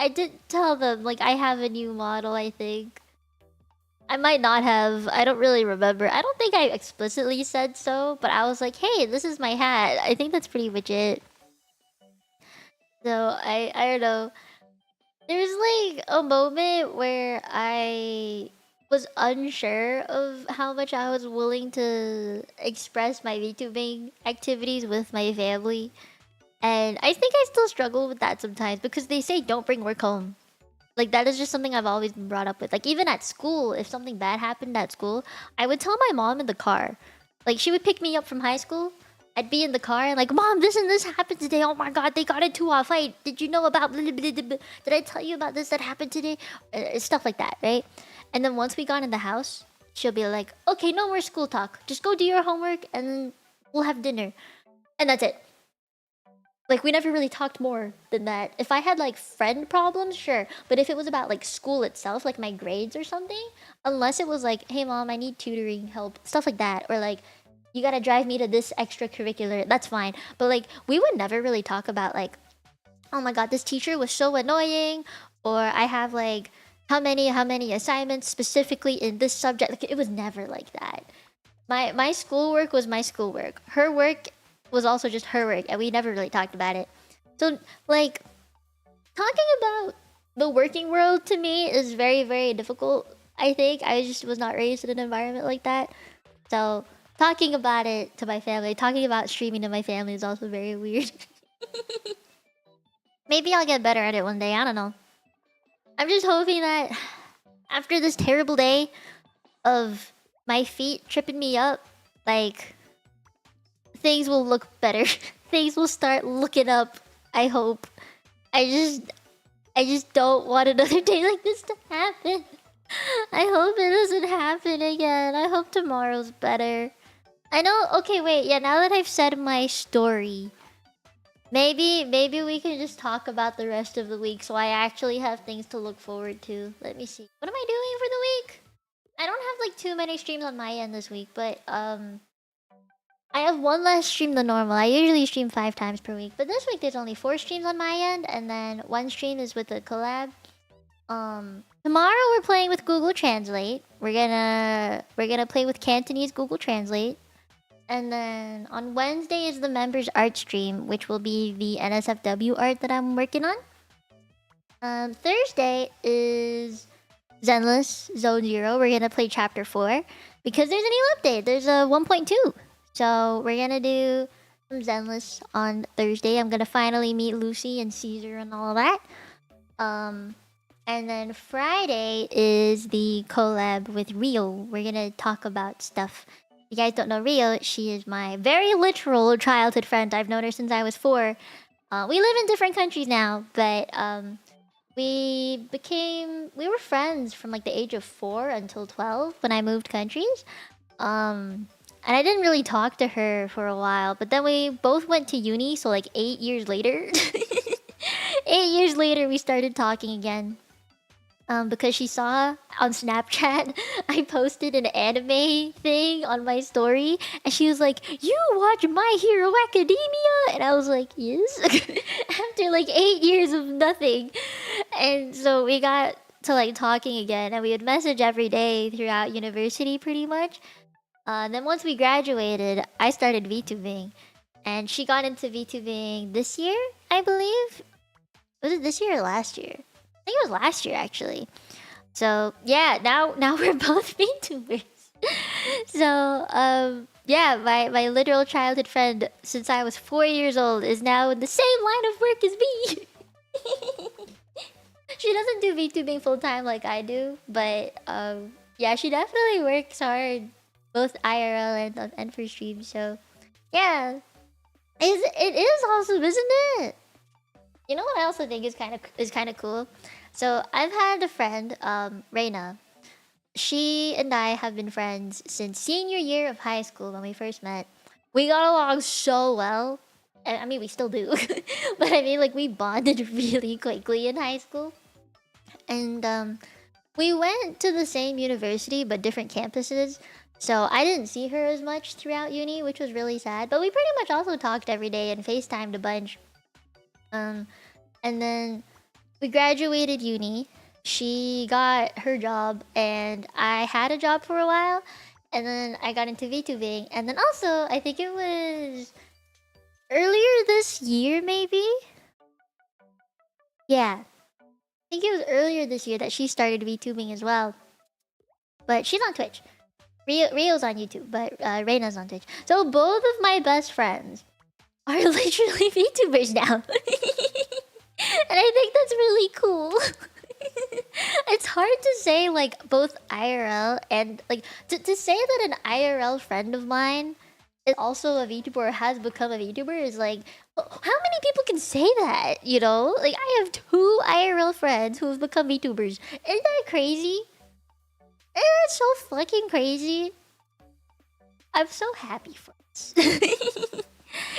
tell them like I have a new model. I think I might not have. I don't really remember. I don't think I explicitly said so. But I was like, hey, this is my hat. I think that's pretty much it. So I don't know. There's like a moment where I was unsure of how much I was willing to express my VTubing activities with my family. And I think I still struggle with that sometimes because they say don't bring work home. Like that is just something I've always been brought up with. Like even at school, if something bad happened at school, I would tell my mom in the car. Like she would pick me up from high school. I'd be in the car and like, Mom, this and this happened today. Oh my god, they got into a fight. Did you know about blah, blah, blah, blah, blah. Did I tell you about this that happened today? Stuff like that, right? And then once we got in the house, she'll be like, okay, no more school talk. Just go do your homework and then we'll have dinner. And that's it. Like we never really talked more than that. If I had like friend problems, sure. But if it was about like school itself, like my grades or something, unless it was like, hey mom, I need tutoring help, stuff like that, or like you gotta drive me to this extracurricular, that's fine. But like we would never really talk about like, oh my god, this teacher was so annoying, or I have like how many assignments specifically in this subject. Like it was never like that. My schoolwork was my schoolwork. Her work was also just her work, and we never really talked about it. So, like, talking about the working world to me is very, very difficult. I think I just was not raised in an environment like that. So, talking about it to my family, talking about streaming to my family is also very weird. Maybe I'll get better at it one day. I don't know. I'm just hoping that after this terrible day of my feet tripping me up, like things will look better. Things will start looking up. I hope. I just I just don't want another day like this to happen. I hope it doesn't happen again. I hope tomorrow's better. I know. Okay, wait. Yeah, now that I've said my story, maybe we can just talk about the rest of the week so I actually have things to look forward to. Let me see. What am I doing for the week? I don't have like too many streams on my end this week, but I have one less stream than normal. I usually stream 5 times per week, but this week there's only 4 streams on my end, and then one stream is with a collab. Tomorrow we're playing with Google Translate. We're gonna play with Cantonese Google Translate, and then on Wednesday is the members art stream, which will be the NSFW art that I'm working on. Thursday is Zenless Zone Zero. We're gonna play Chapter 4 because there's a new update. There's a 1.2. So we're gonna do some Zenless on Thursday. I'm gonna finally meet Lucy and Caesar and all that. And then Friday is the collab with Rio. We're gonna talk about stuff. If you guys don't know Rio, she is my very literal childhood friend. I've known her since I was 4. We live in different countries now, but we were friends from like the age of 4 until 12 when I moved countries. And I didn't really talk to her for a while, but then we both went to uni, so like 8 years later 8 years later we started talking again. Because she saw on Snapchat I posted an anime thing on my story, and she was like, "You watch My Hero Academia?" And I was like, "Yes." After like 8 years of nothing, and so we got to like talking again, and we would message every day throughout university, pretty much. Then once we graduated, I started VTubing, and she got into VTubing this year, I believe. Was it this year or last year? I think it was last year actually. So yeah, now we're both VTubers. So yeah, my literal childhood friend since I was 4 years old is now in the same line of work as me. She doesn't do VTubing full time like I do, but yeah, she definitely works hard, both IRL and for stream. So yeah, it is awesome, isn't it? You know what I also think is kind of cool. So I've had a friend, Reina. She and I have been friends since senior year of high school when we first met. We got along so well. I mean, we still do, but I mean, like we bonded really quickly in high school, and we went to the same university but different campuses. So I didn't see her as much throughout uni, which was really sad. But we pretty much also talked every day and FaceTimed a bunch. And then we graduated uni. She got her job, and I had a job for a while. And then I got into VTubing. And then also, I think it was earlier this year, maybe? Yeah. I think it was earlier this year that she started VTubing as well. But she's on Twitch. Rio's on YouTube, but Reina's on Twitch. So both of my best friends are literally VTubers now. And I think that's really cool. It's hard to say like both IRL and like to say that an IRL friend of mine is also a VTuber or has become a VTuber is like how many people can say that, you know? Like I have 2 IRL friends who have become VTubers. Isn't that crazy? Isn't that so fucking crazy? I'm so happy for us.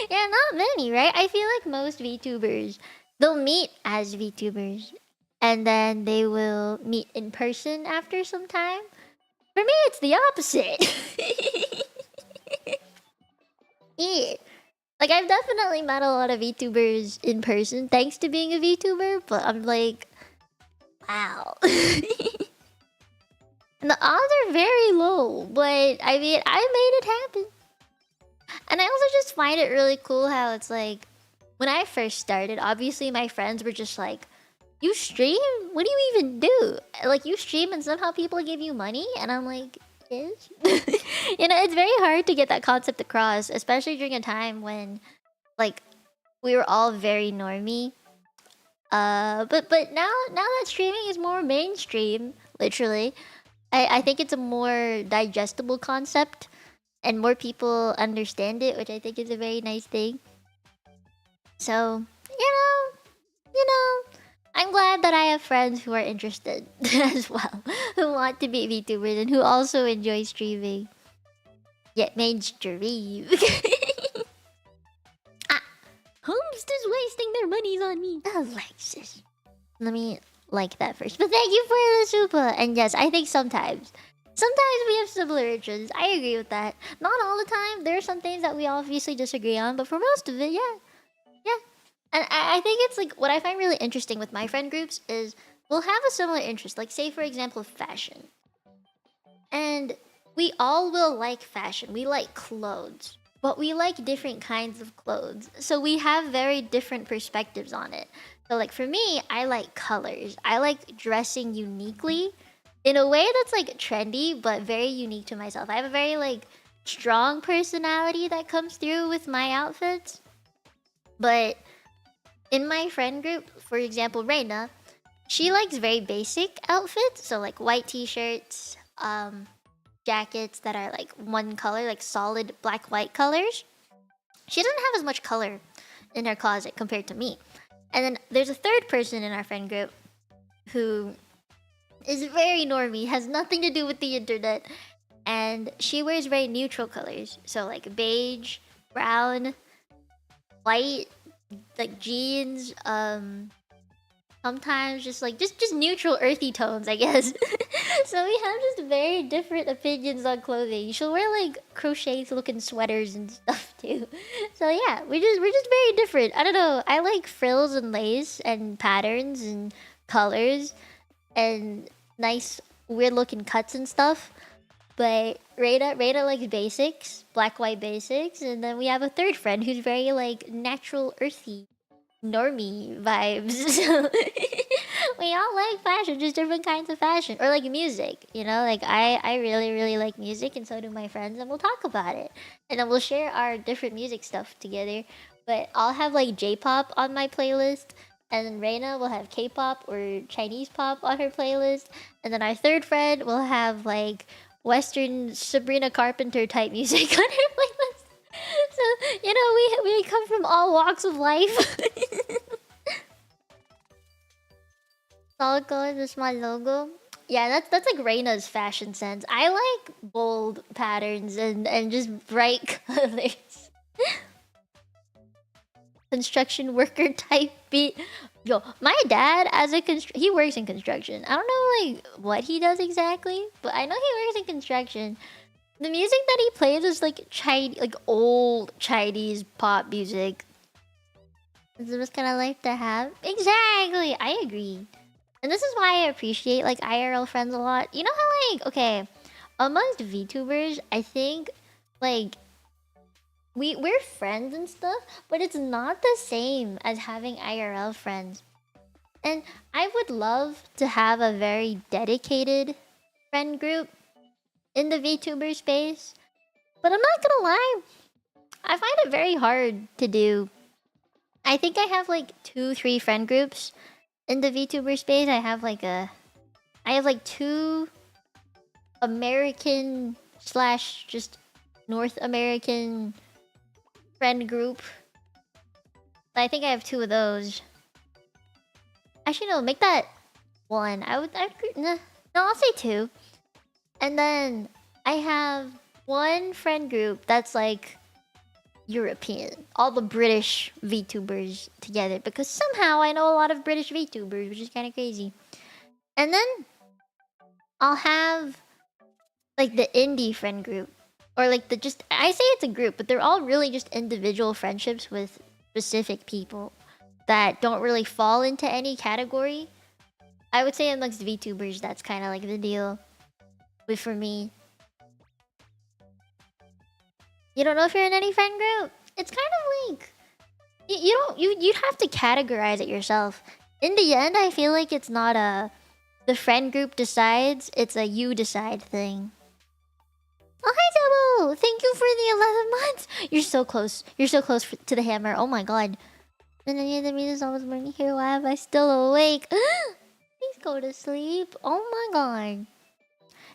Yeah, not many, right? I feel like most VTubers, they'll meet as VTubers and then they will meet in person after some time. For me, it's the opposite. Yeah. Like, I've definitely met a lot of VTubers in person thanks to being a VTuber, but I'm like, wow. And the odds are very low, but I mean, I made it happen. And I also just find it really cool how it's like, when I first started, obviously my friends were just like, you stream? What do you even do? Like, you stream and somehow people give you money? And I'm like, yes. You know, it's very hard to get that concept across, especially during a time when, like, we were all very normie. But now that streaming is more mainstream, literally, I think it's a more digestible concept and more people understand it, which I think is a very nice thing. So, you know, I'm glad that I have friends who are interested as well, who want to be VTubers and who also enjoy streaming. Yet mainstream. Ah, Holmes is wasting their monies on me. Alexis. Let me like that first. But thank you for the super. And yes, I think sometimes we have similar interests. I agree with that. Not all the time. There are some things that we obviously disagree on, but for most of it, yeah. Yeah. And I think it's like what I find really interesting with my friend groups is we'll have a similar interest. Like, say, for example, fashion. And we all will like fashion. We like clothes. But we like different kinds of clothes. So we have very different perspectives on it. So, like, for me, I like colors. I like dressing uniquely in a way that's like trendy, but very unique to myself. I have a very like strong personality that comes through with my outfits. But in my friend group, for example, Reina, she likes very basic outfits. So, like, white t-shirts, jackets that are like one color, like solid black-white colors. She doesn't have as much color in her closet compared to me. And then there's a third person in our friend group who is very normie, has nothing to do with the internet, and she wears very neutral colors. So, like, beige, brown, white, like jeans, sometimes just like just neutral earthy tones, I guess. So we have just very different opinions on clothing. She'll wear like crochet looking sweaters and stuff too. So yeah, we're just very different. I don't know. I like frills and lace and patterns and colors and nice weird looking cuts and stuff. But Rada likes basics, black white basics, and then we have a third friend who's very like natural earthy normie vibes. So we all like fashion, just different kinds of fashion. Or like music, you know? Like I really, really like music and so do my friends and we'll talk about it. And then we'll share our different music stuff together. But I'll have like J-pop on my playlist. And then Reina will have K-pop or Chinese pop on her playlist. And then our third friend will have like Western Sabrina Carpenter type music on her playlist. So, you know, we come from all walks of life. Solid colors is my logo. Yeah, that's like Reina's fashion sense. I like bold patterns and just bright colors. Construction worker type beat. Yo, my dad as a he works in construction. I don't know like what he does exactly, but I know he works in construction. The music that he plays is like like old Chinese pop music. It's just kind of like to have. Exactly, I agree. And this is why I appreciate like IRL friends a lot. You know how like okay, amongst VTubers, I think like we're friends and stuff, but it's not the same as having IRL friends. And I would love to have a very dedicated friend group in the VTuber space. But I'm not gonna lie, I find it very hard to do. I think I have like 2-3 friend groups in the VTuber space. I have like 2 American slash just North American friend group. I think I have 2 of those. Actually, no, make that 1. No, I'll say 2. And then I have 1 friend group that's like European. All the British VTubers together. Because somehow I know a lot of British VTubers, which is kind of crazy. And then I'll have like the indie friend group. Or like I say it's a group, but they're all really just individual friendships with specific people that don't really fall into any category. I would say amongst VTubers, that's kind of like the deal for me. You don't know if you're in any friend group? It's kind of like you'd have to categorize it yourself. In the end, I feel like it's not the friend group decides, it's a you decide thing. Oh, hi, Debo! Thank you for the 11 months! You're so close. You're so close to the hammer. Oh my god. And then you is always morning here. Why am I still awake? Please go to sleep. Oh my god.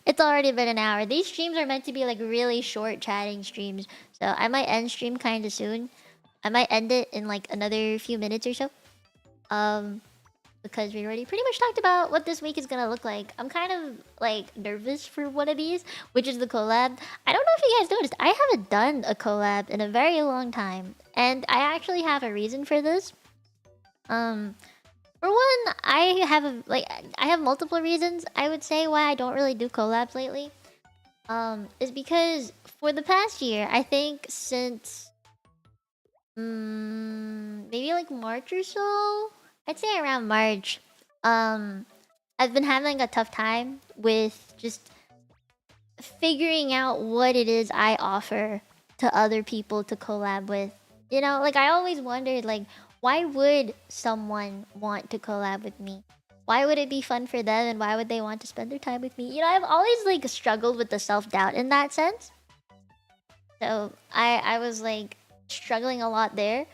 It's already been an hour. These streams are meant to be like really short chatting streams. So I might end stream kind of soon. I might end it in like another few minutes or so. Because we already pretty much talked about what this week is gonna look like. I'm kind of like nervous for one of these, which is the collab. I don't know if you guys noticed, I haven't done a collab in a very long time. And I actually have a reason for this. For one, I have multiple reasons, I would say, why I don't really do collabs lately. Is because for the past year, I think since maybe like March or so, I'd say around March, I've been having a tough time with just figuring out what it is I offer to other people to collab with. You know, like I always wondered, like, why would someone want to collab with me? Why would it be fun for them, and why would they want to spend their time with me? You know, I've always like struggled with the self-doubt in that sense. So I was like struggling a lot there.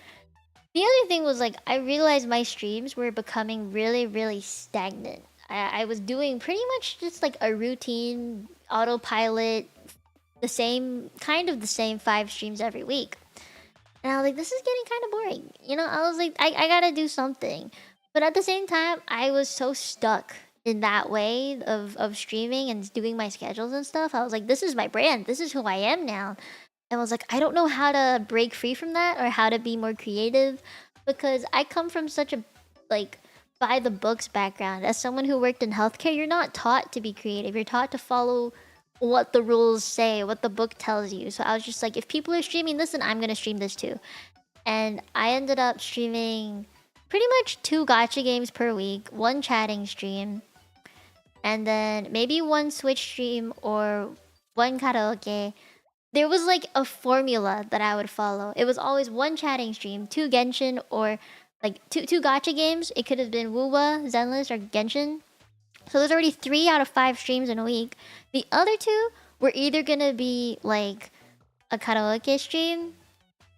The other thing was like I realized my streams were becoming really, really stagnant. I was doing pretty much just like a routine autopilot, the same 5 streams every week. And I was like, this is getting kind of boring. You know, I was like, I gotta do something. But at the same time, I was so stuck in that way of streaming and doing my schedules and stuff. I was like, this is my brand. This is who I am now. And I was like, I don't know how to break free from that or how to be more creative. Because I come from such a, like, by the books background. As someone who worked in healthcare, you're not taught to be creative. You're taught to follow what the rules say, what the book tells you. So I was just like, if people are streaming this, then I'm gonna stream this too. And I ended up streaming pretty much 2 gacha games per week, 1 chatting stream, and then maybe 1 Switch stream or 1 karaoke. There was like a formula that I would follow. It was always 1 chatting stream, 2 Genshin, or like two gacha games. It could have been Wuwa, Zenless, or Genshin. So there's already 3 out of 5 streams in a week. The other 2 were either gonna be like a karaoke stream.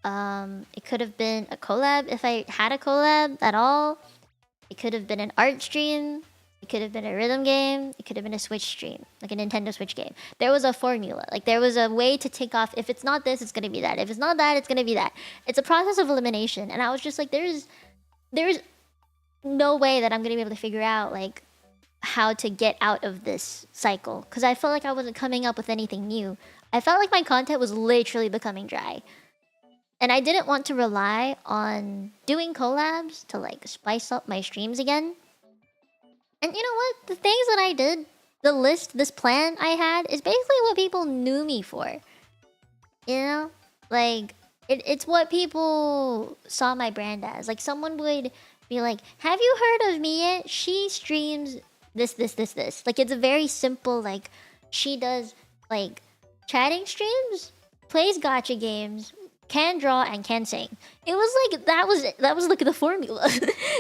It could have been a collab if I had a collab at all. It could have been an art stream. It could have been a rhythm game. It could have been a Switch stream, like a Nintendo Switch game. There was a formula. Like there was a way to tick off. If it's not this, it's gonna be that. If it's not that, it's gonna be that. It's a process of elimination. And I was just like, there's no way that I'm gonna be able to figure out like how to get out of this cycle, because I felt like I wasn't coming up with anything new. I felt like my content was literally becoming dry. And I didn't want to rely on doing collabs to like spice up my streams again. And you know what? The things that I did, this plan I had, is basically what people knew me for. You know? Like, it's what people saw my brand as. Like, someone would be like, have you heard of Mia? She streams this. Like, it's a very simple, like, she does, like, chatting streams, plays gacha games, can draw, and can sing. It was like that was like the formula.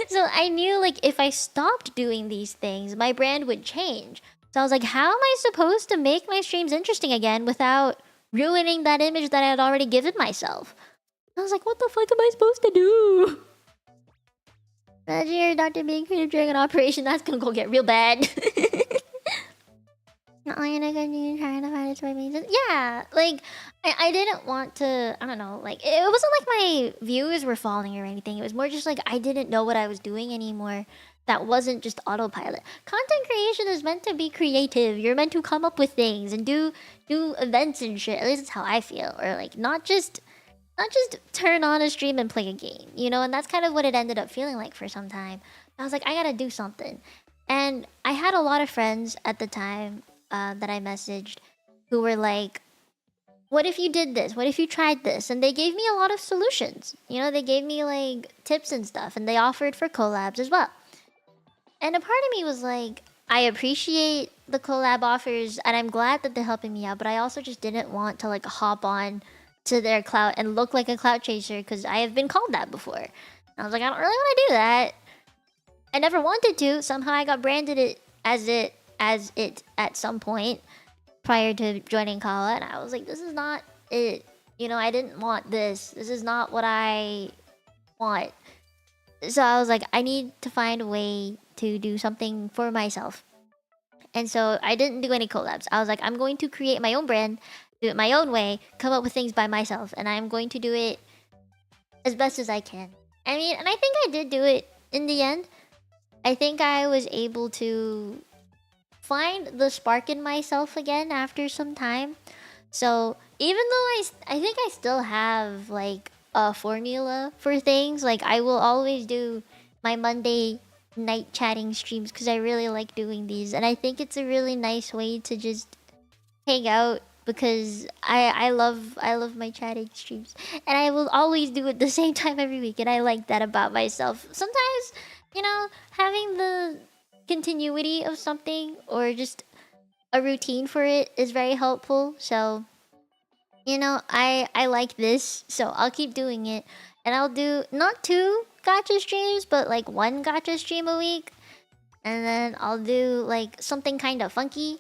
So I knew like if I stopped doing these things, my brand would change. So I was like, how am I supposed to make my streams interesting again without ruining that image that I had already given myself? I was like, what the fuck am I supposed to do? Imagine you're Dr. being creative during an operation, that's gonna go get real bad. Not only trying to find its way means yeah, like I didn't want to, I don't know, like it wasn't like my views were falling or anything. It was more just like I didn't know what I was doing anymore. That wasn't just autopilot. Content creation is meant to be creative. You're meant to come up with things and do events and shit. At least that's how I feel. Or like not just turn on a stream and play a game, you know? And that's kind of what it ended up feeling like for some time. I was like, I gotta do something. And I had a lot of friends at the time that I messaged who were like, what if you did this? What if you tried this? And they gave me a lot of solutions. You know, they gave me like tips and stuff, and they offered for collabs as well. And a part of me was like, I appreciate the collab offers and I'm glad that they're helping me out, but I also just didn't want to like hop on to their clout and look like a clout chaser because I have been called that before. And I was like, I don't really want to do that. I never wanted to. Somehow I got branded as it at some point prior to joining Kala, and I was like, this is not it. You know, I didn't want this. This is not what I want. So I was like, I need to find a way to do something for myself. And so I didn't do any collabs. I was like, I'm going to create my own brand, do it my own way, come up with things by myself, and I'm going to do it as best as I can. I mean, and I think I did do it in the end. I think I was able to find the spark in myself again after some time. So even though I think I still have like a formula for things, like I will always do my Monday night chatting streams because I really like doing these, and I think it's a really nice way to just hang out because I love my chatting streams, and I will always do it the same time every week, and I like that about myself. Sometimes, you know, having the continuity of something or just a routine for it is very helpful. So, you know, I like this, so I'll keep doing it, and I'll do not 2 gacha streams, but like 1 gacha stream a week, and then I'll do like something kind of funky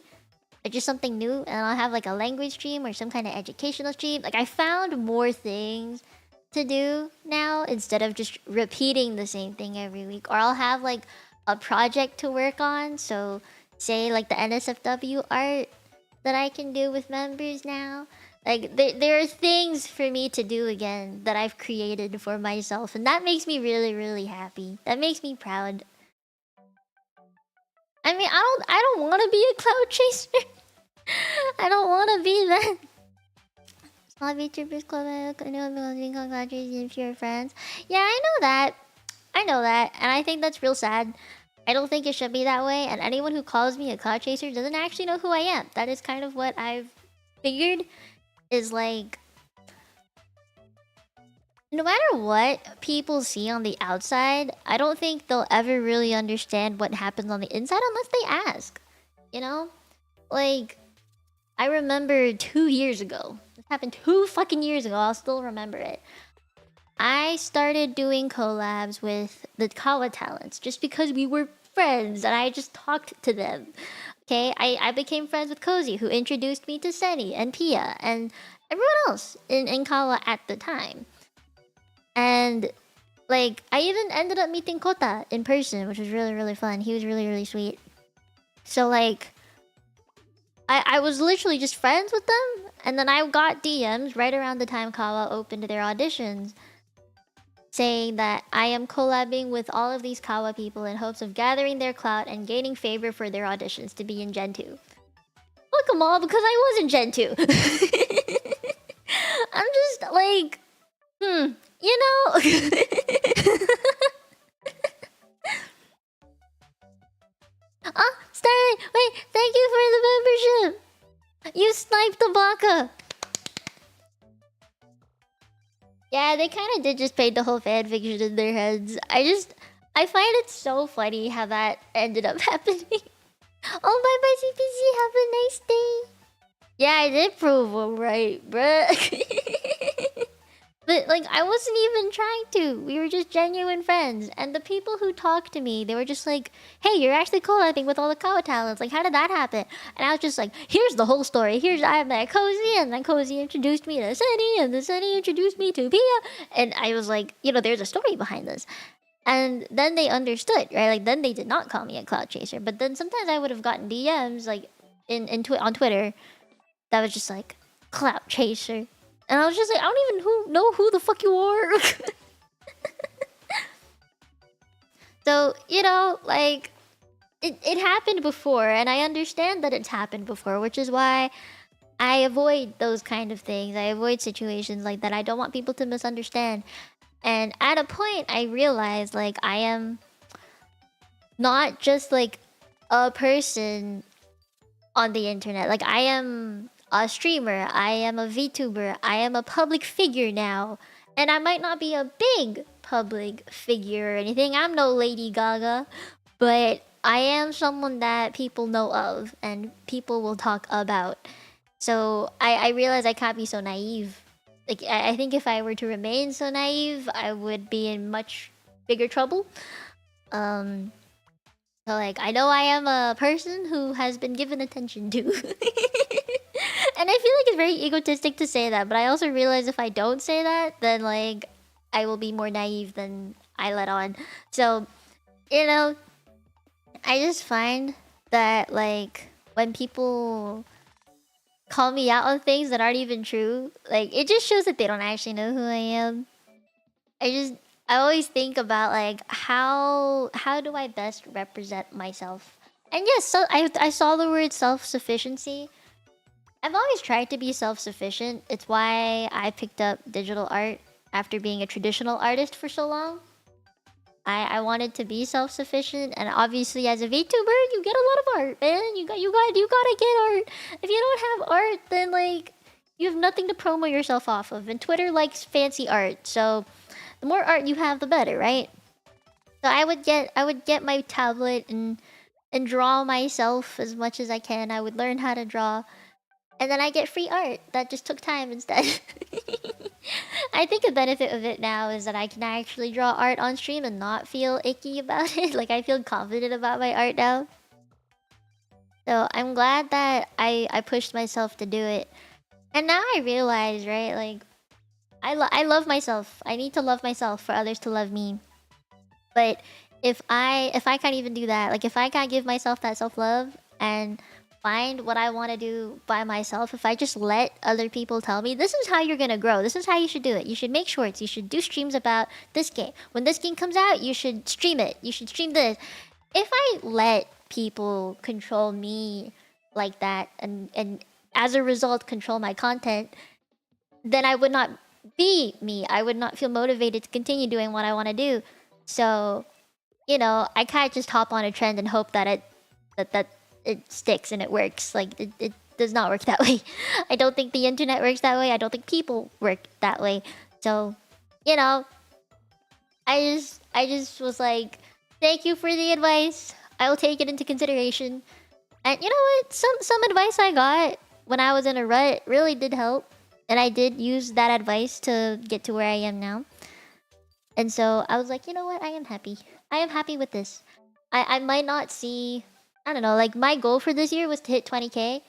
or just something new, and I'll have like a language stream or some kind of educational stream. Like I found more things to do now instead of just repeating the same thing every week. Or I'll have like a project to work on. So say like the NSFW art that I can do with members now. Like there are things for me to do again that I've created for myself, and that makes me really, really happy. That makes me proud. I mean, I don't want to be a cloud chaser. I don't want to be that. Small VTubers Club, I know I'm being called cloud chasers if you're friends. Yeah, I know that. I know that, and I think that's real sad. I don't think it should be that way, and anyone who calls me a cloud chaser doesn't actually know who I am. That is kind of what I've figured. Is like, no matter what people see on the outside, I don't think they'll ever really understand what happens on the inside unless they ask. You know? Like, I remember 2 years ago. This happened 2 fucking years ago. I'll still remember it. I started doing collabs with the Kawa talents just because we were friends and I just talked to them. Okay, I became friends with Cozy, who introduced me to Seni and Pia and everyone else in Kawa at the time. And like, I even ended up meeting Kota in person, which was really, really fun. He was really, really sweet. So like, I was literally just friends with them, and then I got DMs right around the time Kawa opened their auditions saying that I am collabing with all of these Kawa people in hopes of gathering their clout and gaining favor for their auditions to be in Gen 2. Fuck them all, because I was in Gen 2. I'm just like, you know? Starlight, wait, thank you for the membership! You sniped the baka! Yeah, they kind of did just paint the whole fanfiction in their heads. I find it so funny how that ended up happening. Oh, bye-bye, CPC. Have a nice day. Yeah, I did prove them right, bruh. But like I wasn't even trying to. We were just genuine friends. And the people who talked to me, they were just like, "Hey, you're actually cool, I think, with all the Kawa talents. Like, how did that happen?" And I was just like, "Here's the whole story. Here's I met Cozy, and then Cozy introduced me to Sunny, and then Sunny introduced me to Pia." And I was like, there's a story behind this. And then they understood, right? Like then they did not call me a cloud chaser. But then sometimes I would have gotten DMs like on Twitter that was just like cloud chaser. And I was just like, I don't even know who the fuck you are. So, like it happened before, and I understand that it's happened before, which is why I avoid those kind of things. I avoid situations like that. I don't want people to misunderstand. And at a point I realized like I am not just like a person on the internet. Like I am a streamer, I am a VTuber, I am a public figure now. And I might not be a big public figure or anything. I'm no Lady Gaga, but I am someone that people know of and people will talk about. So I realize I can't be so naive. Like I think if I were to remain so naive, I would be in much bigger trouble. So like I know I am a person who has been given attention to. And I feel like it's very egotistic to say that, but I also realize if I don't say that, then like I will be more naive than I let on. So, I just find that like when people call me out on things that aren't even true, like it just shows that they don't actually know who I am. I always think about like how do I best represent myself? And yes, so I saw the word self-sufficiency. I've always tried to be self-sufficient. It's why I picked up digital art after being a traditional artist for so long. I wanted to be self-sufficient, and obviously as a VTuber, you get a lot of art, man. You gotta get art. If you don't have art, then like you have nothing to promo yourself off of. And Twitter likes fancy art, so the more art you have, the better, right? So I would get my tablet and draw myself as much as I can. I would learn how to draw. And then I get free art that just took time instead. I think a benefit of it now is that I can actually draw art on stream and not feel icky about it. Like I feel confident about my art now. So I'm glad that I pushed myself to do it. And now I realize, right, like I love myself. I need to love myself for others to love me. But if I can't even do that, like if I can't give myself that self-love and find what I want to do by myself, if I just let other people tell me this is how you're gonna grow, this is how you should do it, you should make shorts, you should do streams about this game, when this game comes out you should stream it, you should stream this. If I let people control me like that and as a result control my content, then I would not be me. I would not feel motivated to continue doing what I want to do. So I can't just hop on a trend and hope that it sticks and it works. Like it does not work that way. I don't think the internet works that way. I don't think people work that way. So, I just was like, thank you for the advice. I will take it into consideration. And you know what? Some advice I got when I was in a rut really did help. And I did use that advice to get to where I am now. And so I was like, you know what? I am happy. I am happy with this. I might not see... I don't know, like my goal for this year was to hit 20k.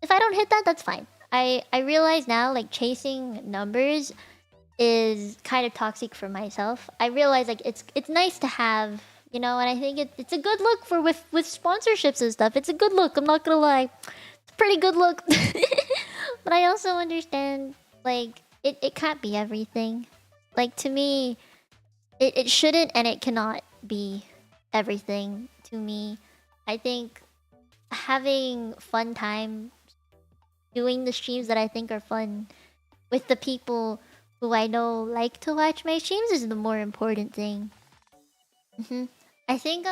If I don't hit that, that's fine. I realize now, like chasing numbers is kind of toxic for myself. I realize like it's nice to have, and I think it's a good look for with sponsorships and stuff. It's a good look, I'm not gonna lie. It's a pretty good look. But I also understand like it can't be everything. Like to me, it shouldn't and it cannot be everything to me. I think having fun time doing the streams that I think are fun with the people who I know like to watch my streams is the more important thing. I think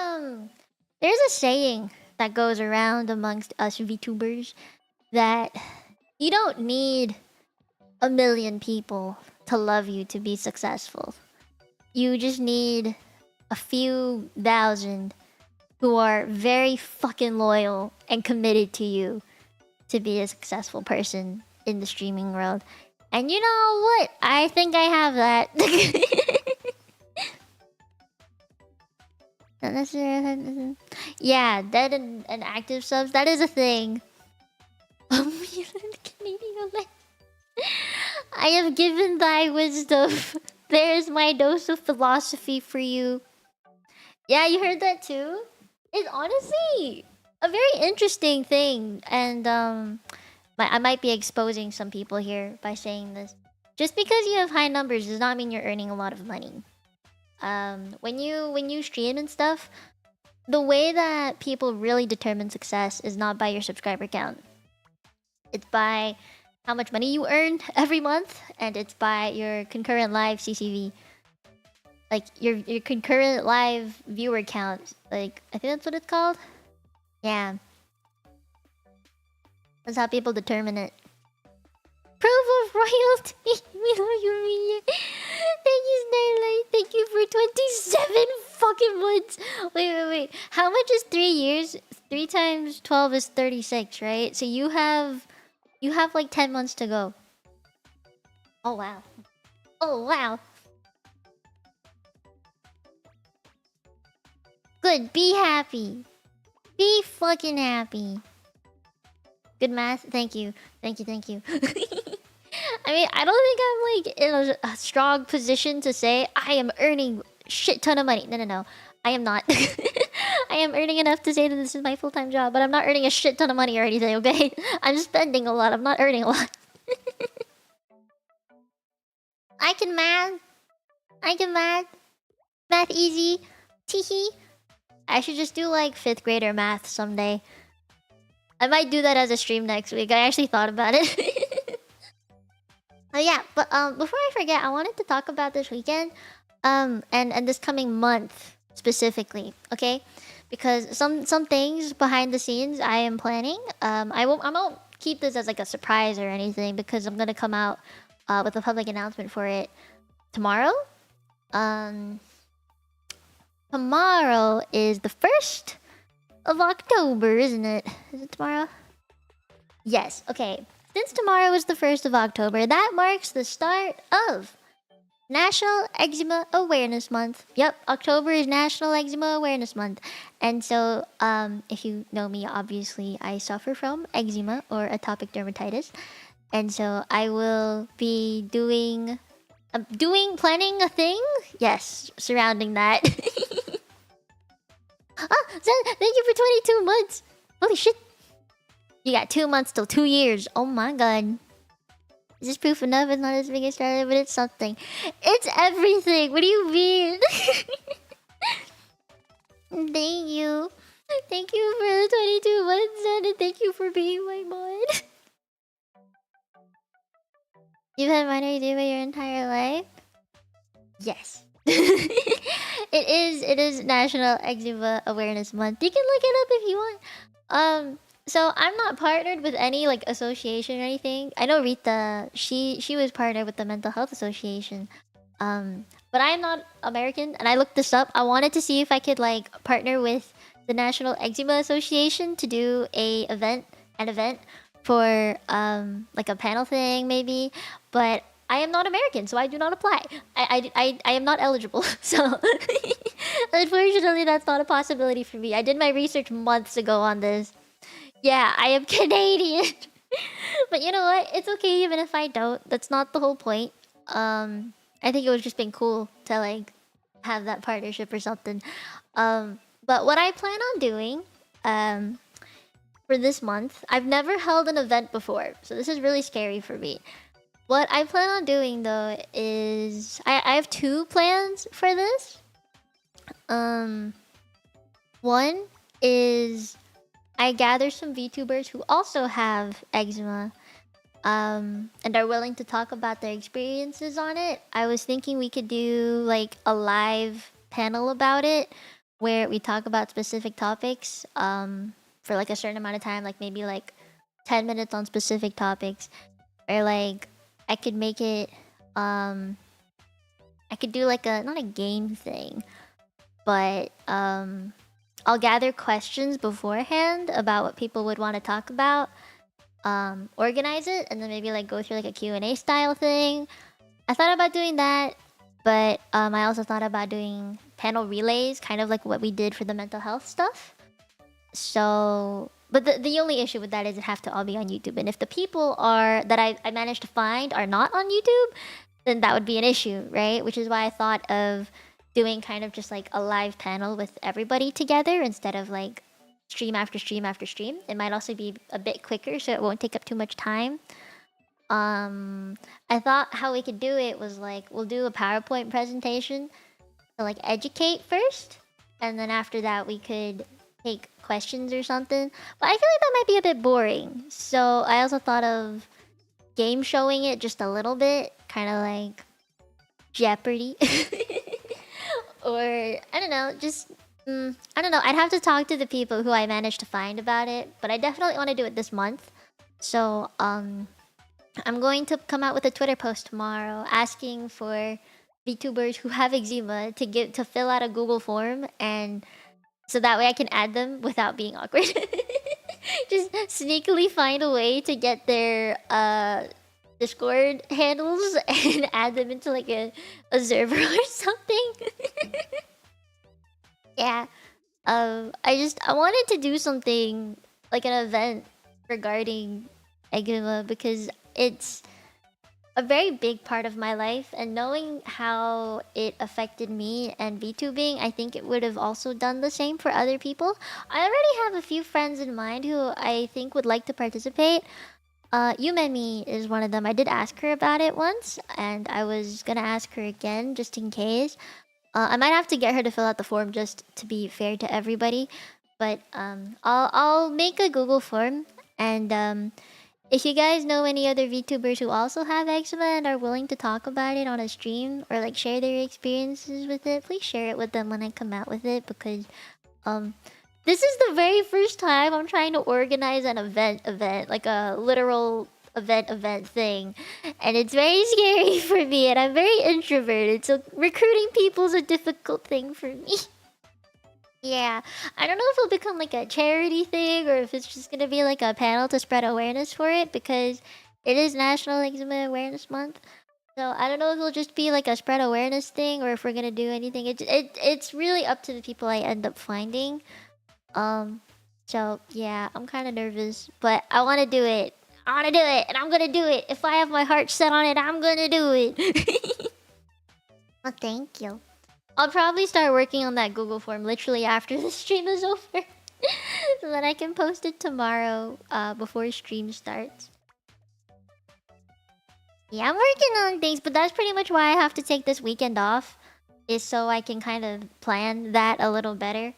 there's a saying that goes around amongst us VTubers that you don't need 1 million people to love you to be successful. You just need a few thousand who are very fucking loyal and committed to you to be a successful person in the streaming world. And you know what? I think I have that. Not necessarily. Yeah, dead and active subs. That is a thing. I have given thy wisdom. There is my dose of philosophy for you. Yeah, you heard that too? It's honestly a very interesting thing. And I might be exposing some people here by saying this. Just because you have high numbers does not mean you're earning a lot of money. When you stream and stuff, the way that people really determine success is not by your subscriber count. It's by how much money you earn every month, and it's by your concurrent live CCV. Like your concurrent live viewer count. Like I think that's what it's called. Yeah. That's how people determine it. Proof of royalty. We love you, Mia. Thank you, Starlight. Thank you for 27 fucking months. Wait. How much is 3 years? 3 times 12 is 36, right? So you have like 10 months to go. Oh wow. Oh wow. Good. Be happy. Be fucking happy. Good math. Thank you. Thank you. I mean, I don't think I'm like in a strong position to say I am earning shit ton of money. No. I am not. I am earning enough to say that this is my full-time job, but I'm not earning a shit ton of money or anything, okay? I'm spending a lot. I'm not earning a lot. I can math. Math easy. Teehee. I should just do like 5th grader math someday. I might do that as a stream next week. I actually thought about it. Oh yeah, but before I forget, I wanted to talk about this weekend, and this coming month specifically, okay? Because some things behind the scenes I am planning. I won't keep this as like a surprise or anything because I'm gonna come out with a public announcement for it tomorrow. Tomorrow is the 1st of October, isn't it? Is it tomorrow? Yes, okay. Since tomorrow is the 1st of October, that marks the start of National Eczema Awareness Month. Yep, October is National Eczema Awareness Month. And so, if you know me, obviously I suffer from eczema or atopic dermatitis. And so I will be planning a thing? Yes, surrounding that. Zen, thank you for 22 months. Holy shit. You got 2 months till 2 years. Oh my god. Is this proof enough? It's not as big as started, but it's something. It's everything. What do you mean? Thank you. Thank you for the 22 months, Zen, and thank you for being my mod. You've had minor edema your entire life? Yes. It is National Eczema Awareness Month. You can look it up if you want. So I'm not partnered with any like association or anything. I know Rita, she was partnered with the Mental Health Association. But I'm not American, and I looked this up. I wanted to see if I could like partner with the National Eczema Association to do an event for like a panel thing maybe. But I am not American, so I do not apply. I am not eligible. So unfortunately, that's not a possibility for me. I did my research months ago on this. Yeah, I am Canadian. But you know what? It's okay even if I don't. That's not the whole point. I think it would just been cool to like have that partnership or something. But what I plan on doing for this month, I've never held an event before, so this is really scary for me. What I plan on doing though is I have 2 plans for this. One is I gather some VTubers who also have eczema and are willing to talk about their experiences on it. I was thinking we could do like a live panel about it where we talk about specific topics for like a certain amount of time, like maybe like 10 minutes on specific topics, or like I could make it I could do like a not a game thing, but I'll gather questions beforehand about what people would want to talk about. organize it and then maybe like go through like a Q&A style thing. I thought about doing that, but I also thought about doing panel relays, kind of like what we did for the mental health stuff. So, but the only issue with that is it have to all be on YouTube. And if the people are that I managed to find are not on YouTube, then that would be an issue, right? Which is why I thought of doing kind of just like a live panel with everybody together instead of like stream after stream after stream. It might also be a bit quicker, so it won't take up too much time. I thought how we could do it was like we'll do a PowerPoint presentation to like educate first, and then after that we could take questions or something. But I feel like that might be a bit boring. So I also thought of game showing it just a little bit, kind of like Jeopardy. Or I don't know, just I don't know. I'd have to talk to the people who I managed to find about it, but I definitely want to do it this month. So I'm going to come out with a Twitter post tomorrow asking for VTubers who have eczema to fill out a Google form, and so that way I can add them without being awkward. Just sneakily find a way to get their Discord handles and add them into like a server or something. Yeah. I wanted to do something like an event regarding eczema because it's a very big part of my life, and knowing how it affected me and VTubing, I think it would have also done the same for other people. I already have a few friends in mind who I think would like to participate. Yumemi is one of them. I did ask her about it once, and I was gonna ask her again just in case. I might have to get her to fill out the form just to be fair to everybody, but I'll make a Google form, and if you guys know any other VTubers who also have eczema and are willing to talk about it on a stream or like share their experiences with it, please share it with them when I come out with it, because this is the very first time I'm trying to organize an event, like a literal event thing, and it's very scary for me, and I'm very introverted, so recruiting people is a difficult thing for me. Yeah, I don't know if it'll become like a charity thing or if it's just gonna be like a panel to spread awareness for it, because it is National Eczema Awareness Month. So I don't know if it'll just be like a spread awareness thing or if we're gonna do anything. It's really up to the people I end up finding. So yeah, I'm kind of nervous, but I want to do it. I want to do it, and I'm gonna do it. If I have my heart set on it, I'm gonna do it. Well, thank you. I'll probably start working on that Google form literally after the stream is over. So that I can post it tomorrow before stream starts. Yeah, I'm working on things, but that's pretty much why I have to take this weekend off. Is so I can kind of plan that a little better.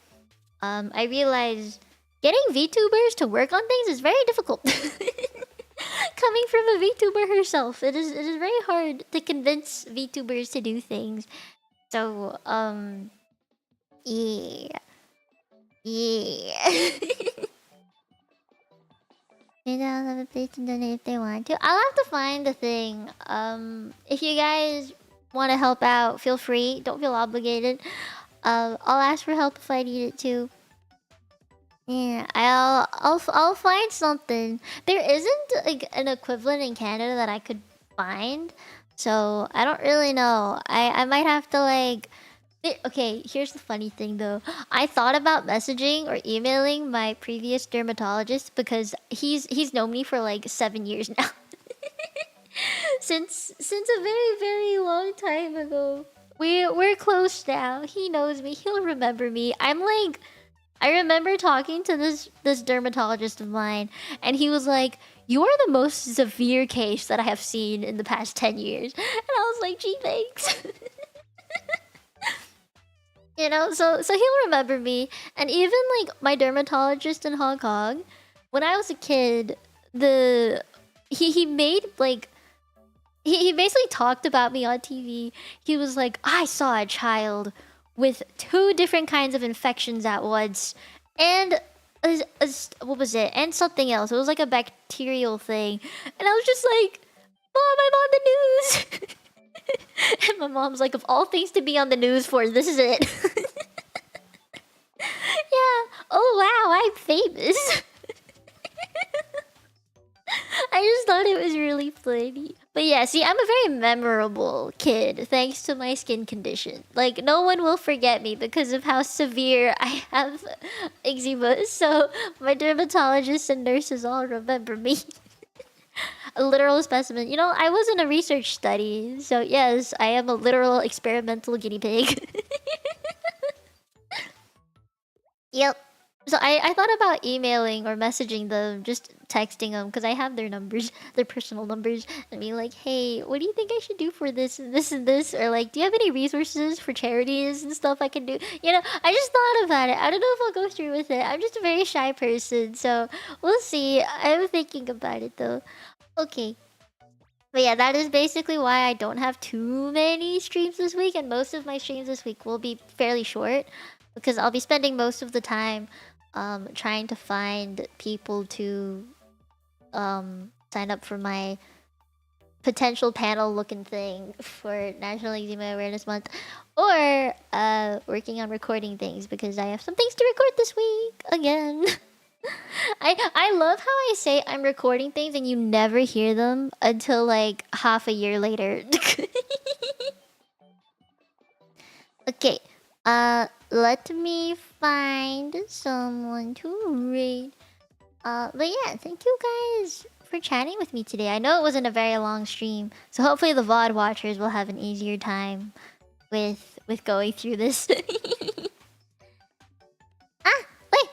I realize getting VTubers to work on things is very difficult. Coming from a VTuber herself, it is very hard to convince VTubers to do things. So, yeah. Maybe I'll have a place to donate if they want to. I'll have to find the thing. If you guys want to help out, feel free. Don't feel obligated. I'll ask for help if I need it too. Yeah, I'll find something. There isn't like an equivalent in Canada that I could find. So I don't really know. I might have to like... Okay, here's the funny thing though. I thought about messaging or emailing my previous dermatologist because he's known me for like 7 years now. since a very, very long time ago. We're close now. He knows me. He'll remember me. I'm like... I remember talking to this dermatologist of mine, and he was like, "You are the most severe case that I have seen in the past 10 years." And I was like, "Gee, thanks." You know, so he'll remember me. And even like my dermatologist in Hong Kong, when I was a kid, he made like he basically talked about me on TV. He was like, "I saw a child with 2 different kinds of infections at once, and what was it? And something else. It was like a bacterial thing." And I was just like, "Mom, I'm on the news." And my mom's like, "Of all things to be on the news for, this is it." Yeah. Oh wow, I'm famous. thought it was really funny. But yeah, see, I'm a very memorable kid thanks to my skin condition. Like, no one will forget me because of how severe I have eczema. So my dermatologists and nurses all remember me. A literal specimen. You know, I was in a research study, so yes, I am a literal experimental guinea pig. Yep. So I thought about emailing or messaging them, just texting them, because I have their numbers, their personal numbers, and being like, hey, what do you think I should do for this and this and this? Or like, do you have any resources for charities and stuff I can do? You know, I just thought about it. I don't know if I'll go through with it. I'm just a very shy person, so we'll see. I'm thinking about it though. Okay. But yeah, that is basically why I don't have too many streams this week, and most of my streams this week will be fairly short, because I'll be spending most of the time trying to find people to sign up for my potential panel looking thing for National Eczema Awareness Month, or working on recording things because I have some things to record this week again. I love how I say I'm recording things and you never hear them until like half a year later. Okay. Let me find someone to read. But yeah, thank you guys for chatting with me today. I know it wasn't a very long stream, so hopefully the VOD watchers will have an easier time with going through this. Ah, wait!